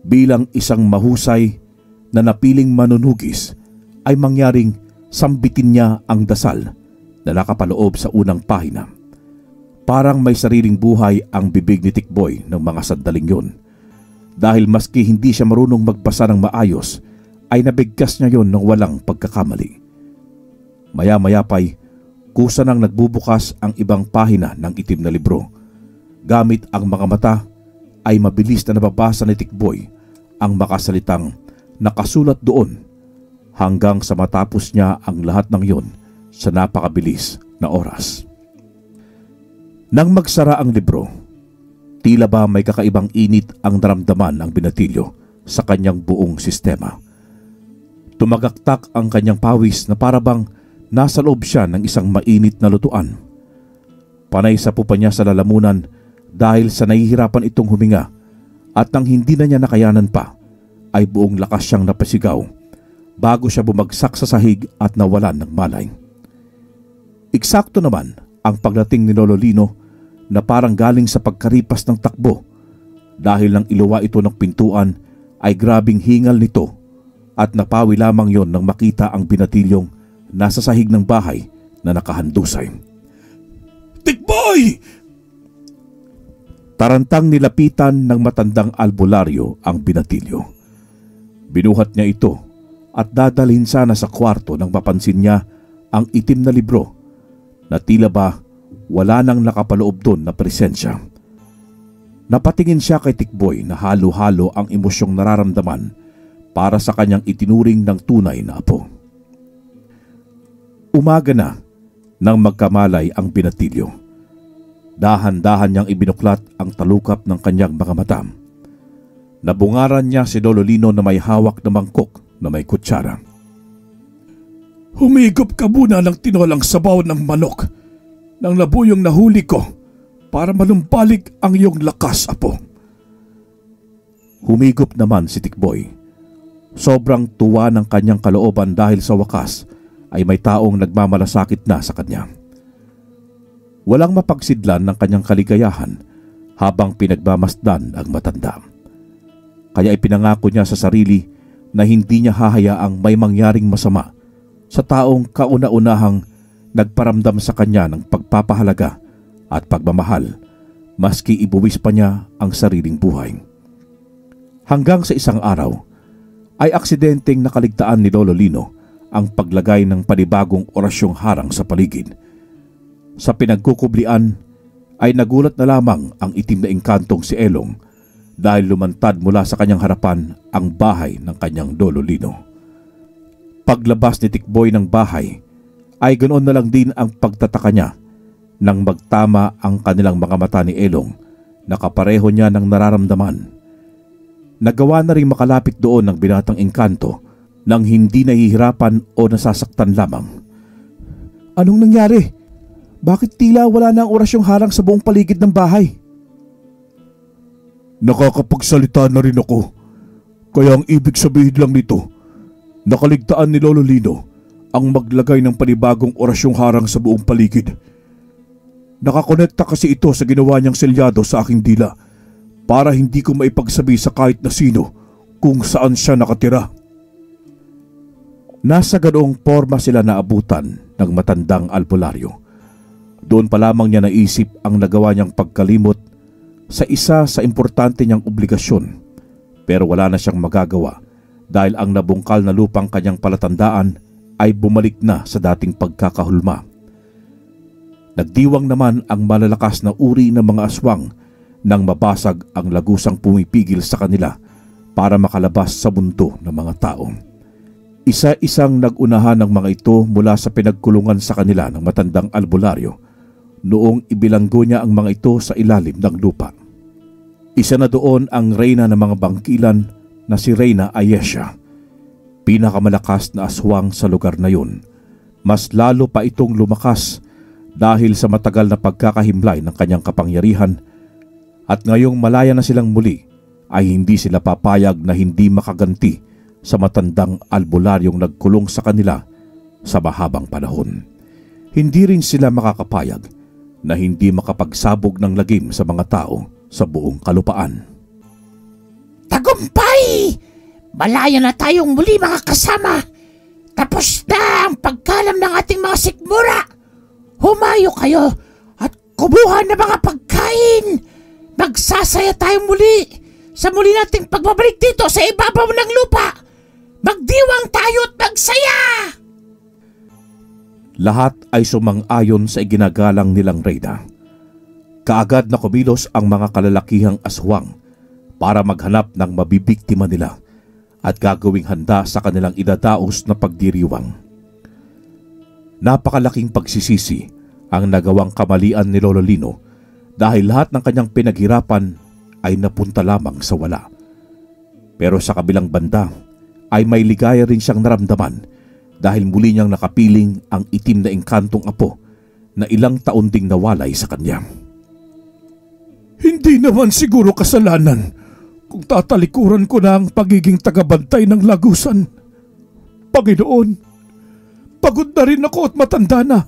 bilang isang mahusay na napiling manunugis ay mangyaring sambitin niya ang dasal na nakapaloob sa unang pahina. Parang may sariling buhay ang bibig ni Tikboy ng mga sandaling yon. Dahil maski hindi siya marunong magbasa ng maayos, ay nabigkas niya yon ng walang pagkakamali. Maya-maya pa'y kusa nang nagbubukas ang ibang pahina ng itim na libro. Gamit ang mga mata ay mabilis na nababasa ni Tikboy ang makasalitang nakasulat doon hanggang sa matapos niya ang lahat ng yon sa napakabilis na oras. Nang magsara ang libro, tila ba may kakaibang init ang naramdaman ng binatilyo sa kanyang buong sistema. Tumagaktak ang kanyang pawis na parabang nasa loob siya ng isang mainit na lutuan. Panay sa pupa niya sa lalamunan dahil sa nahihirapan itong huminga at nang hindi na niya nakayanan pa ay buong lakas siyang napasigaw bago siya bumagsak sa sahig at nawalan ng malay. Eksakto naman ang pagdating ni Lolo Lino na parang galing sa pagkaripas ng takbo dahil nang iluwa ito ng pintuan ay grabing hingal nito at napawi lamang yon nang makita ang binatilyong nasa sahig ng bahay na nakahandusay. Tikboy! Tarantang nilapitan ng matandang albularyo ang binatilyo. Binuhat niya ito at dadalhin sana sa kwarto nang mapansin niya ang itim na libro na tila ba wala nang nakapaloob doon na presensya. Napatingin siya kay Tikboy na halo-halo ang emosyong nararamdaman para sa kanyang itinuring ng tunay na apo. Umaga na nang magkamalay ang binatilyo. Dahan-dahan niyang ibinuklat ang talukap ng kanyang mga mata. Nabungaran niya si Lolo Lino na may hawak na mangkok na may kutsara. Humigop ka muna ng tinolang sabaw ng manok nang nabuyong nahuli ko para manumbalik ang iyong lakas, apo. Humigop naman si Tikboy. Sobrang tuwa ng kanyang kalooban dahil sa wakas ay may taong nagmamalasakit na sa kanya. Walang mapagsidlan ng kanyang kaligayahan habang pinagmamasdan ang matanda. Kaya ipinangako niya sa sarili na hindi niya hahayaang may mangyaring masama sa taong kauna-unahang nagparamdam sa kanya ng pagpapahalaga at pagmamahal maski ibuwis pa niya ang sariling buhay. Hanggang sa isang araw ay aksidenteng nakaligtaan ni Lolo Lino ang paglagay ng panibagong orasyong harang sa paligid. Sa pinagkukublian ay nagulat na lamang ang itim na engkantong si Elong dahil lumantad mula sa kanyang harapan ang bahay ng kanyang Lolo Lino. Paglabas ni Tikboy ng bahay ay ganoon na lang din ang pagtataka niya nang magtama ang kanilang mga mata ni Elong na kapareho niya ng nararamdaman. Nagawa na rin makalapit doon ng binatang engkanto nang hindi nahihirapan o nasasaktan lamang. Anong nangyari? Bakit tila wala na ang orasyong harang sa buong paligid ng bahay? Nakakapagsalita na rin ako. Kaya ang ibig sabihin lang nito, nakaligtaan ni Lolo Lino ang maglagay ng panibagong orasyong harang sa buong paligid. Nakakonekta kasi ito sa ginawa niyang selyado sa aking dila para hindi ko maipagsabi sa kahit na sino kung saan siya nakatira. Nasa ganoong porma sila naabutan ng matandang albularyo. Doon pa lamang niya naisip ang nagawa niyang pagkalimot sa isa sa importante niyang obligasyon, pero wala na siyang magagawa dahil ang nabungkal na lupang kanyang palatandaan ay bumalik na sa dating pagkakahulma. Nagdiwang naman ang malalakas na uri ng mga aswang nang mabasag ang lagusang pumipigil sa kanila para makalabas sa mundo ng mga tao. Isa-isang nagunahan ng mga ito mula sa pinagkulungan sa kanila ng matandang albularyo noong ibilanggo niya ang mga ito sa ilalim ng lupa. Isa na doon ang reyna ng mga bangkilan na si Reyna Ayesha, pinakamalakas na aswang sa lugar na yun. Mas lalo pa itong lumakas dahil sa matagal na pagkakahimlay ng kanyang kapangyarihan, at ngayong malaya na silang muli ay hindi sila papayag na hindi makaganti sa matandang albularyong nagkulong sa kanila sa mahabang panahon. Hindi rin sila makakapayag na hindi makapagsabog ng lagim sa mga tao sa buong kalupaan. Tagumpay! Malaya na tayong muli, mga kasama. Tapos na ang pagkalam ng ating mga sikmura. Humayo kayo at kumuha ng mga pagkain. Magsasaya tayong muli sa muli nating pagbabalik dito sa ibabaw ng lupa. Magdiwang tayo at magsaya! Lahat ay sumang-ayon sa iginagalang nilang reyna. Kaagad na kumilos ang mga kalalakihang aswang para maghanap ng mabibiktima nila at gagawing handa sa kanilang idadaos na pagdiriwang. Napakalaking pagsisisi ang nagawang kamalian ni Lolo Lino dahil lahat ng kanyang pinaghirapan ay napunta lamang sa wala. Pero sa kabilang banda ay may ligaya rin siyang naramdaman dahil muli niyang nakapiling ang itim na engkantong apo na ilang taon ding nawalay sa kanya. Hindi naman siguro kasalanan kung tatalikuran ko na ang pagiging tagabantay ng lagusan. Panginoon, pagod na rin ako at matanda na.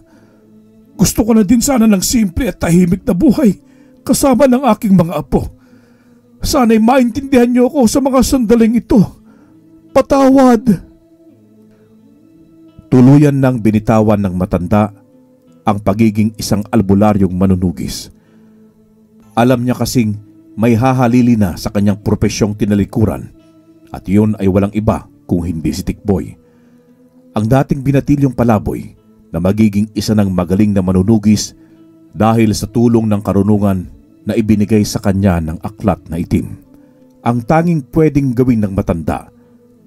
Gusto ko na din sana ng simple at tahimik na buhay kasama ng aking mga apo. Sana'y maintindihan niyo ako sa mga sandaling ito. Patawad. Tuluyan nang binitawan ng matanda ang pagiging isang albularyong manunugis. Alam niya kasing may hahalili na sa kanyang propesyong tinalikuran at yun ay walang iba kung hindi si Tikboy. Ang dating binatilyong palaboy na magiging isa ng magaling na manunugis dahil sa tulong ng karunungan na ibinigay sa kanya ng aklat na itim. Ang tanging pwedeng gawin ng matanda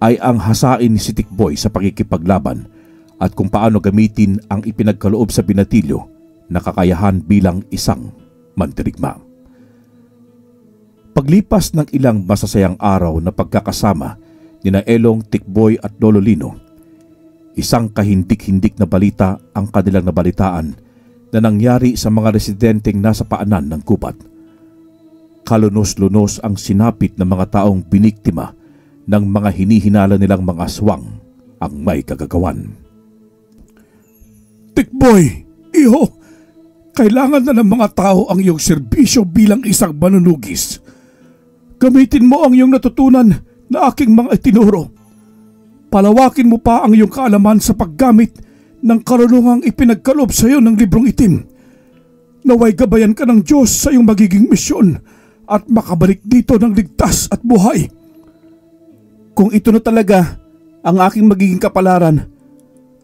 ay ang hasain ni si Tikboy sa pakikipaglaban at kung paano gamitin ang ipinagkaloob sa binatilyo na kakayahan bilang isang mandirigma. Paglipas ng ilang masasayang araw na pagkakasama nina Elong, Tikboy at Lolo Lino, isang kahindik-hindik na balita ang kanilang nabalitaan na nangyari sa mga residenteng nasa paanan ng gubat. Kalunos-lunos ang sinapit ng mga taong biniktima ng mga hinihinala nilang mga aswang ang may kagagawan. Tikboy, iho, kailangan na ng mga tao ang iyong serbisyo bilang isang manunugis. Gamitin mo ang iyong natutunan na aking mga itinuro. Palawakin mo pa ang iyong kaalaman sa paggamit ng karunungang ipinagkaloob sa iyo ng librong itim. Naway gabayan ka ng Diyos sa iyong magiging misyon at makabalik dito ng ligtas at buhay. Kung ito na talaga ang aking magiging kapalaran,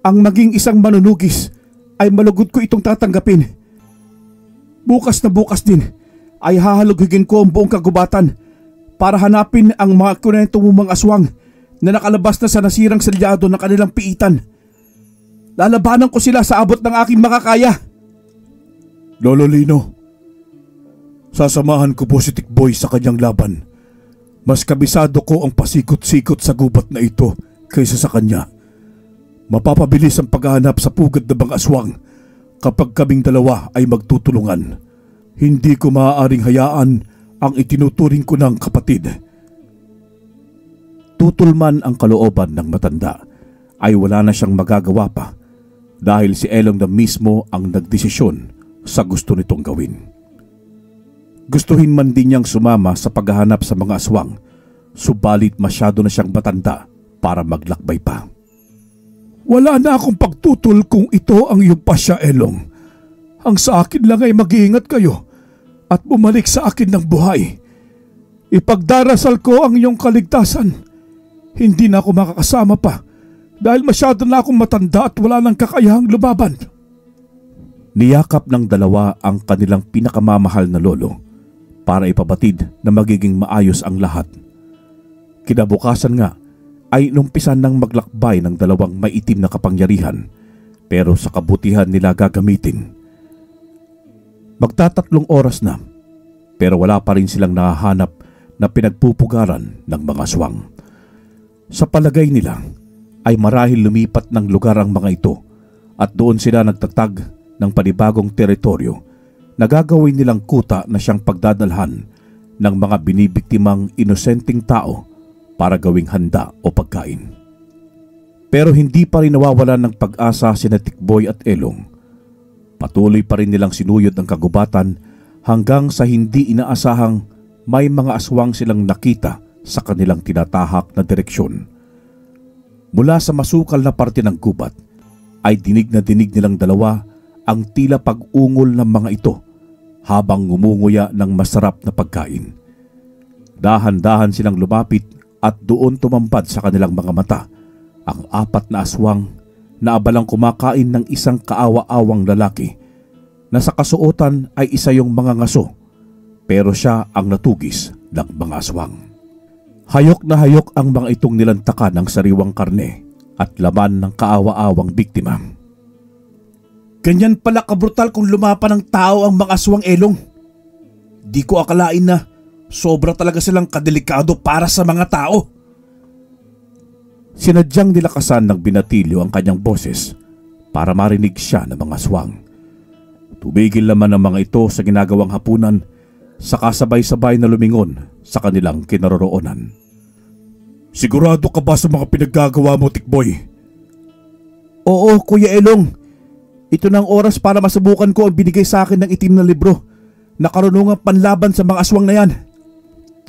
ang maging isang manunugis, ay malugod ko itong tatanggapin. Bukas na bukas din ay hahalugigin ko ang buong kagubatan para hanapin ang mga kunentong mga aswang na nakalabas na sa nasirang selyado ng kanilang piitan. Lalabanan ko sila sa abot ng aking makakaya. Lolo Lino, sasamahan ko po si Tikboy sa kanyang laban. Mas kabisado ko ang pasikot-sikot sa gubat na ito kaysa sa kanya. Mapapabilis ang paghahanap sa pugad na mga aswang kapag kaming dalawa ay magtutulungan. Hindi ko maaaring hayaan ang itinuturing ko ng kapatid. Tutulman ang kalooban ng matanda ay wala na siyang magagawa pa dahil si Elong na mismo ang nagdesisyon sa gusto nitong gawin. Gustuhin man din niyang sumama sa paghahanap sa mga aswang, subalit masyado na siyang matanda para maglakbay pa. Wala na akong pagtutol kung ito ang iyong pasya, Elong. Ang sa akin lang ay mag-iingat kayo at bumalik sa akin ng buhay. Ipagdarasal ko ang iyong kaligtasan. Hindi na ako makakasama pa dahil masyado na akong matanda at wala nang kakayahang lumaban. Niyakap ng dalawa ang kanilang pinakamamahal na lolo para ipabatid na magiging maayos ang lahat. Kinabukasan nga ay inumpisan ng maglakbay ng dalawang maitim na kapangyarihan pero sa kabutihan nila gagamitin. Magtatatlong oras na pero wala pa rin silang nahahanap na pinagpupugaran ng mga aswang. Sa palagay nila ay marahil lumipat ng lugar ang mga ito at doon sila nagtatag ng panibagong teritoryo na gagawin nilang kuta na siyang pagdadalhan ng mga binibiktimang inosenteng tao para gawing handa o pagkain. Pero hindi pa rin nawawalan ng pag-asa sina Tikboy at Elong. Patuloy pa rin nilang sinuyod ang kagubatan hanggang sa hindi inaasahang may mga aswang silang nakita sa kanilang tinatahak na direksyon. Mula sa masukal na parte ng gubat ay dinig na dinig nilang dalawa ang tila pag-ungol ng mga ito habang ngumunguya ng masarap na pagkain. Dahan-dahan silang lumapit at doon tumampad sa kanilang mga mata ang apat na aswang na abalang kumakain ng isang kaawa-awang lalaki na sa kasuotan ay isa yung mga ngaso pero siya ang natugis ng mga aswang. Hayok na hayok ang mga itong nilantaka ng sariwang karne at laman ng kaawa-awang biktima. Ganyan pala kabrutal kung lumapan ng tao ang mga aswang, Elong. Di ko akalain na sobra talaga silang kadelikado para sa mga tao. Sinadyang nilakasan ng binatilyo ang kanyang boses para marinig siya ng mga aswang. Tumigil naman ang mga ito sa ginagawang hapunan saka sabay-sabay na lumingon sa kanilang kinaroroonan. Sigurado ka ba sa mga pinaggagawa mo, Tikboy? Oo, Kuya Elong. Ito na ang oras para masubukan ko ang binigay sa akin ng itim na libro na karunungang panlaban sa mga aswang na yan.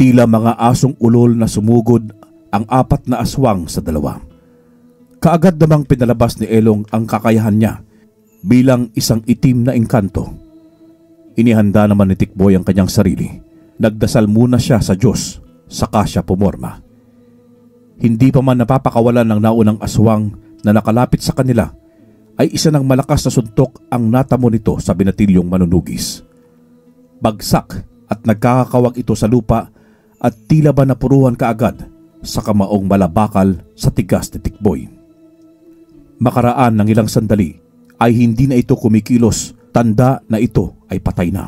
Tila mga asong ulol na sumugod ang 4 na aswang sa 2. Kaagad namang pinalabas ni Elong ang kakayahan niya bilang isang itim na engkanto. Inihanda naman ni Tikboy ang kanyang sarili. Nagdasal muna siya sa Diyos, saka siya pumorma. Hindi pa man napapakawalan ng naunang aswang na nakalapit sa kanila, ay isa ng malakas na suntok ang natamo nito sa binatilyong manunugis. Bagsak at nagkakakawag ito sa lupa at tila ba napuruhan kaagad sa kamaong malabakal sa tigas ni Tikboy. Makaraan ng ilang sandali ay hindi na ito kumikilos, tanda na ito ay patay na.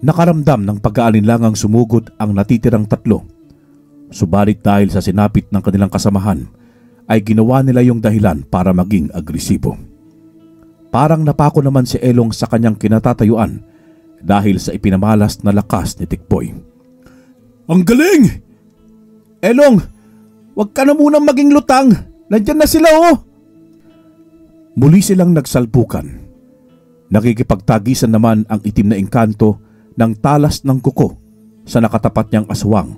Nakaramdam ng pag-aalinlangang sumugod ang natitirang 3. Subalit dahil sa sinapit ng kanilang kasamahan, ay ginawa nila yung dahilan para maging agresibo. Parang napako naman si Elong sa kanyang kinatatayuan dahil sa ipinamalas na lakas ni Tikboy. Ang galing! Elong, wag ka na munang maging lutang. Nandyan na sila oh! Muli silang nagsalpukan. Nakikipagtagisan naman ang itim na engkanto ng talas ng kuko sa nakatapat niyang aswang,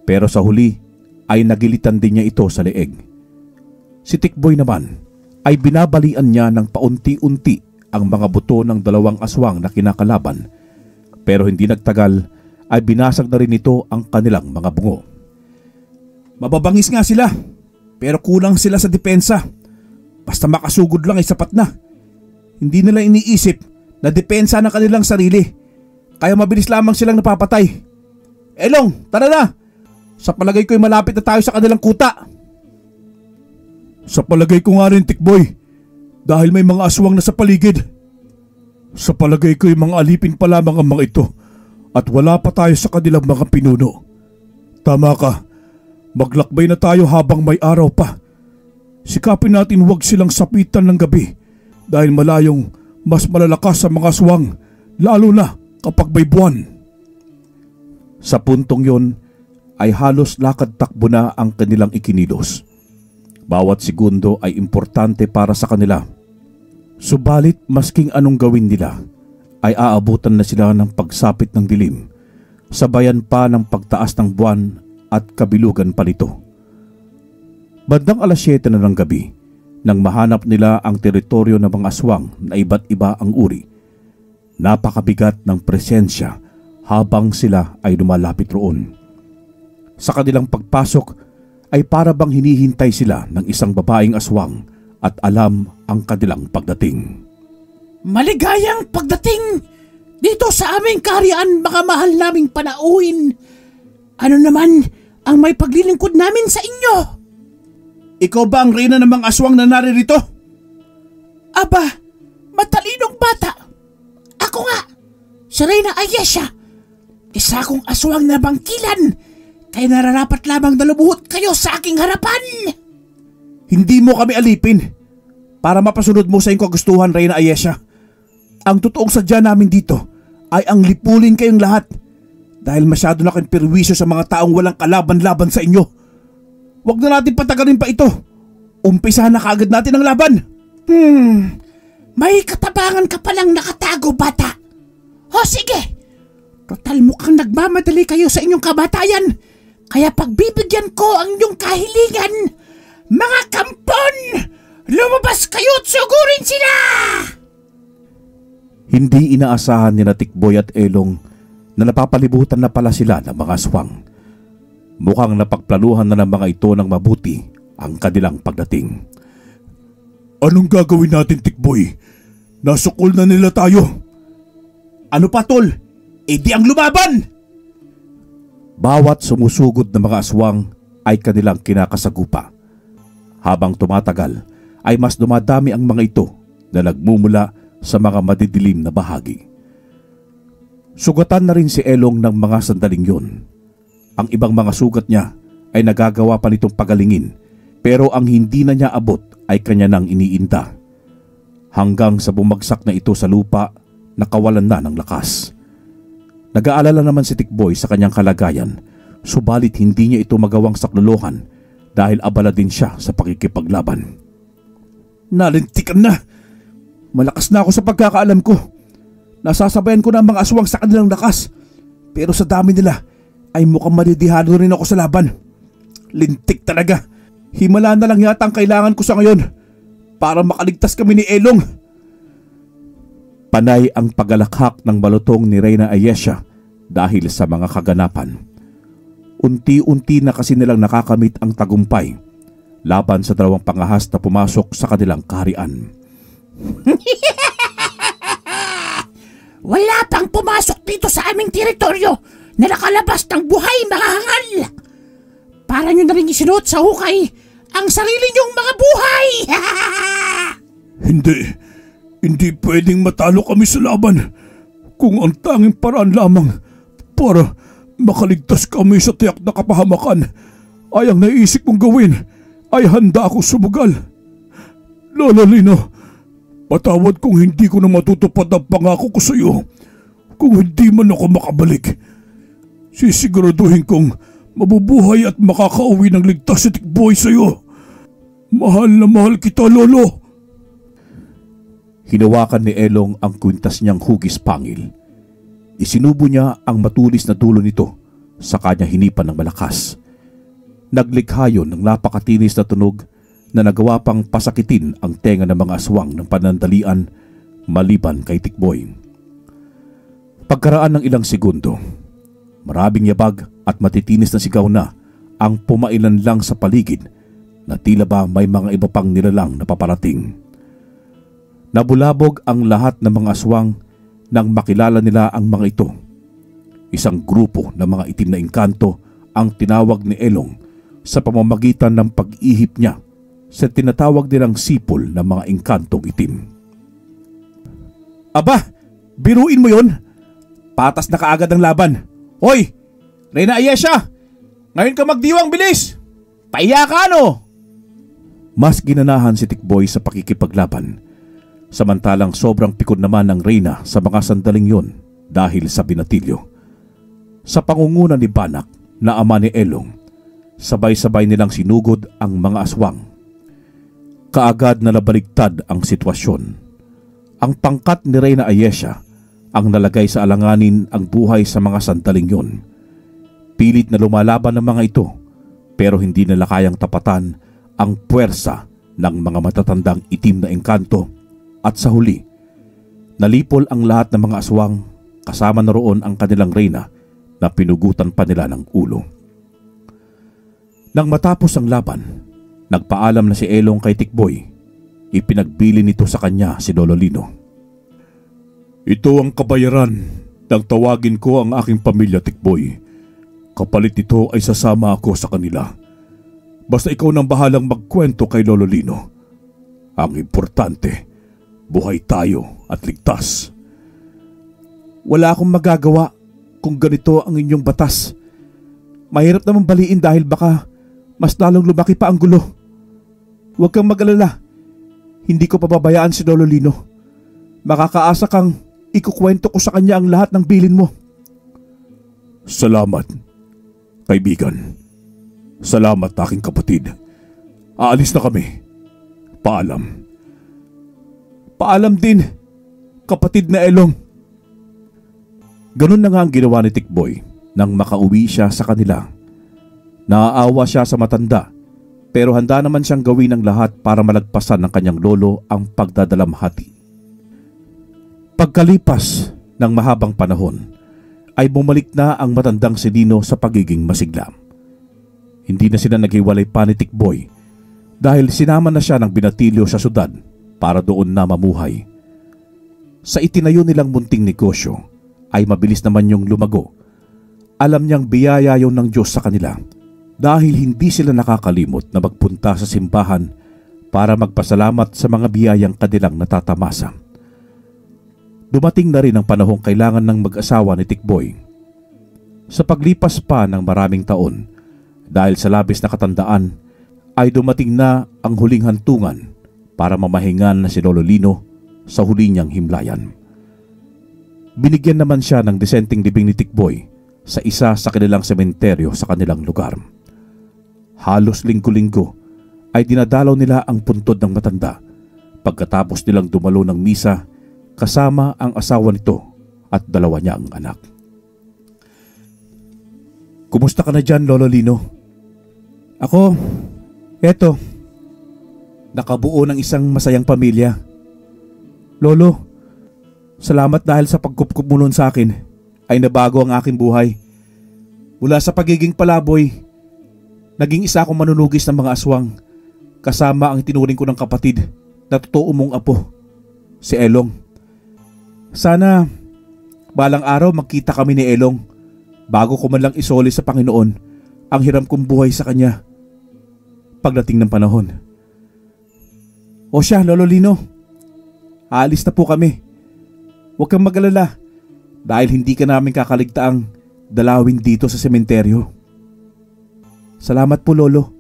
pero sa huli ay nagilitan din niya ito sa leeg. Si Tikboy naman ay binabalian niya ng paunti-unti ang mga buto ng 2 aswang na kinakalaban, pero hindi nagtagal ay binasag na rin ito ang kanilang mga bungo. Mababangis nga sila, pero kulang sila sa depensa. Basta makasugod lang ay sapat na. Hindi nila iniisip na depensa ng kanilang sarili, kaya mabilis lamang silang napapatay. Elong, tara na! Sa palagay ko'y malapit na tayo sa kanilang kuta. Sa palagay ko nga rin, Tikboy, dahil may mga aswang na sa paligid. Sa palagay ko'y mga alipin pa lamang ang mga ito at wala pa tayo sa kanilang mga pinuno. Tama ka, maglakbay na tayo habang may araw pa. Sikapin natin huwag silang sapitan ng gabi dahil malayong mas malalakas sa mga aswang, lalo na kapag may buwan. Sa puntong yon ay halos lakad-takbo na ang kanilang ikinilos. Bawat segundo ay importante para sa kanila. Subalit masking anong gawin nila, ay aabutan na sila ng pagsapit ng dilim, sabayan pa ng pagtaas ng buwan at kabilugan pa nito. Bandang 7:00 na ng gabi, nang mahanap nila ang teritoryo ng mga aswang na iba't iba ang uri. Napakabigat ng presensya habang sila ay lumalapit roon. Sa kanilang pagpasok ay para bang hinihintay sila ng isang babaeng aswang at alam ang kanilang pagdating. Maligayang pagdating dito sa aming kaharian, mga mahal naming panauhin. Ano naman ang may paglilingkod namin sa inyo? Ikaw ba ang reyna ng mga aswang na naririto? Aba, matalinong bata. Ako nga, si Reyna Ayesha. Isa akong aswang na bangkilan, kaya nararapat lamang na lumuhod kayo sa aking harapan. Hindi mo kami alipin para mapasunod mo sa iyong kagustuhan, Reyna Ayesha. Ang totoong sadya namin dito ay ang lipulin kayong lahat dahil masyado na kayong perwisyo sa mga taong walang kalaban-laban sa inyo. Huwag na natin patagalin pa ito. Umpisahan na kaagad natin ang laban. May katabangan ka palang nakatago, bata. O sige, total mukhang nagmamadali kayo sa inyong kabatayan, kaya pagbibigyan ko ang inyong kahilingan. Mga kampon, lumabas kayo at sugurin sila! Hindi inaasahan ni Tikboy at Elong na napapalibutan na pala sila ng mga aswang. Mukhang napagplanuhan na ng mga ito ng mabuti ang kanilang pagdating. Anong gagawin natin, Tikboy? Nasukol na nila tayo. Ano pa, tol? E di ang lumaban! Bawat sumusugod na mga aswang ay kanilang kinakasagupa. Habang tumatagal ay mas dumadami ang mga ito na nagmumula sa mga madidilim na bahagi. Sugatan na rin si Elong ng mga sandaling yun. Ang ibang mga sugat niya ay nagagawa pa nitong pagalingin, pero ang hindi na niya abot ay kanya nang iniinda. Hanggang sa bumagsak na ito sa lupa, nakawalan na ng lakas. Nag-aalala naman si Tikboy sa kanyang kalagayan, subalit hindi niya ito magawang saklolohan dahil abala din siya sa pakikipaglaban. Nalintikan na! Malakas na ako sa pagkakaalam ko. Nasasabayan ko na ang mga aswang sa kanilang lakas. Pero sa dami nila ay mukhang madidihado rin ako sa laban. Lintik talaga. Himala na lang yata ang kailangan ko sa ngayon para makaligtas kami ni Elong. Panay ang pagalakhak ng malutong ni Reyna Ayesha dahil sa mga kaganapan. Unti-unti na kasi nilang nakakamit ang tagumpay laban sa dalawang pangahas na pumasok sa kanilang kaharian. Wala pang pumasok dito sa aming teritoryo na nakalabas ng buhay mahahangal. Para nyo na rin isinuot sa hukay ang sarili nyong mga buhay. Hindi pwedeng matalo kami sa laban kung ang tanging paraan lamang para makaligtas kami sa tiyak na kapahamakan ay ang naisip mong gawin ay handa akong sumugal. Lola Lino, patawad kung hindi ko na matutupad ang pangako ko sa iyo. Kung hindi man ako makabalik, sisiguraduhin kong mabubuhay at makakauwi ng ligtas si Tikboy sa iyo. Mahal na mahal kita, Lolo. Hinawakan ni Elong ang kwintas niyang hugis pangil. Isinubo niya ang matulis na dulo nito sa kanya hinipan ng malakas. Naglikha yun ng napakatinis na tunog na nagawa pang pasakitin ang tenga ng mga aswang ng panandalian maliban kay Tikboy. Pagkaraan ng ilang segundo, maraming yabag at matitinis na sigaw na ang pumailan lang sa paligid na tila ba may mga iba pang nilalang na paparating. Nabulabog ang lahat ng mga aswang nang makilala nila ang mga ito. Isang grupo ng mga itim na engkanto ang tinawag ni Elong sa pamamagitan ng pag-ihip niya sa tinatawag nilang sipol ng mga engkantong itim. Aba, biruin mo yon. Patas na kaagad ang laban. Hoy, Reyna Ayesha, ngayon ka magdiwang, bilis! Paiya ka, no? Mas ginanahan si Tikboy sa pakikipaglaban, samantalang sobrang pikon naman ng Reyna sa mga sandaling yon dahil sa binatilyo. Sa pangunguna ni Banak na ama ni Elong, sabay-sabay nilang sinugod ang mga aswang. Kaagad na nabaligtad ang sitwasyon. Ang pangkat ni Reyna Ayesha ang nalagay sa alanganin ang buhay sa mga sandaling yon. Pilit na lumalaban ng mga ito pero hindi nila kayang tapatan ang puwersa ng mga matatandang itim na engkanto at sa huli, nalipol ang lahat ng mga aswang kasama na roon ang kanilang Reyna na pinugutan pa nila ng ulo. Nang matapos ang laban, nagpaalam na si Elong kay Tikboy. Ipinagbili nito sa kanya si Lolo Lino. Ito ang kabayaran nang tawagin ko ang aking pamilya, Tikboy. Kapalit nito ay sasama ako sa kanila. Basta ikaw nang bahalang magkwento kay Lolo Lino. Ang importante, buhay tayo at ligtas. Wala akong magagawa kung ganito ang inyong batas. Mahirap namang baliin dahil baka mas lalong lumaki pa ang gulo. Huwag kang mag-alala. Hindi ko pababayaan si Lolo Lino. Makakaasa kang ikukwento ko sa kanya ang lahat ng bilin mo. Salamat, kaibigan. Salamat, aking kapatid. Aalis na kami. Paalam. Paalam din, kapatid na Elong. Ganun na nga ang ginawa ni Tikboy nang makauwi siya sa kanila. Naaawa siya sa matanda pero handa naman siyang gawin ang lahat para malagpasan ng kanyang lolo ang pagdadalamhati. Pagkalipas ng mahabang panahon ay bumalik na ang matandang si Lino sa pagiging masigla. Hindi na sila naghiwalay pa ni Tikboy dahil sinama na siya ng binatilyo sa syudad para doon na mamuhay. Sa itinayo nilang munting negosyo ay mabilis naman yung lumago. Alam niyang biyaya yun ng Diyos sa kanila dahil hindi sila nakakalimot na magpunta sa simbahan para magpasalamat sa mga biyayang kanilang natatamasa. Dumating na rin ang panahong kailangan ng mag-asawa ni Tikboy. Sa paglipas pa ng maraming taon, dahil sa labis na katandaan, ay dumating na ang huling hantungan para mamahingan na si Lolo Lino sa huli niyang himlayan. Binigyan naman siya ng disenteng libing ni Tikboy sa isa sa kanilang sementeryo sa kanilang lugar. Halos linggo-linggo ay dinadalaw nila ang puntod ng matanda pagkatapos nilang dumalo ng misa kasama ang asawa nito at dalawa niyang anak. Kumusta ka na dyan, Lolo Lino? Ako, eto, nakabuo ng isang masayang pamilya. Lolo, salamat dahil sa pagkupkup mo noon sa akin ay nabago ang aking buhay. Mula sa pagiging palaboy, naging isa akong manunugis ng mga aswang kasama ang itinuring ko ng kapatid na totoo mong apo, si Elong. Sana balang araw magkita kami ni Elong bago ko man lang isoli sa Panginoon ang hiram kong buhay sa kanya pagdating ng panahon. O siya, Lolo Lino, aalis na po kami. Huwag kang mag-alala dahil hindi ka namin kakaligtaang dalawin dito sa sementeryo. Salamat po, Lolo.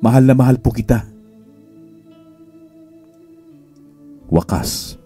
Mahal na mahal po kita. Wakas.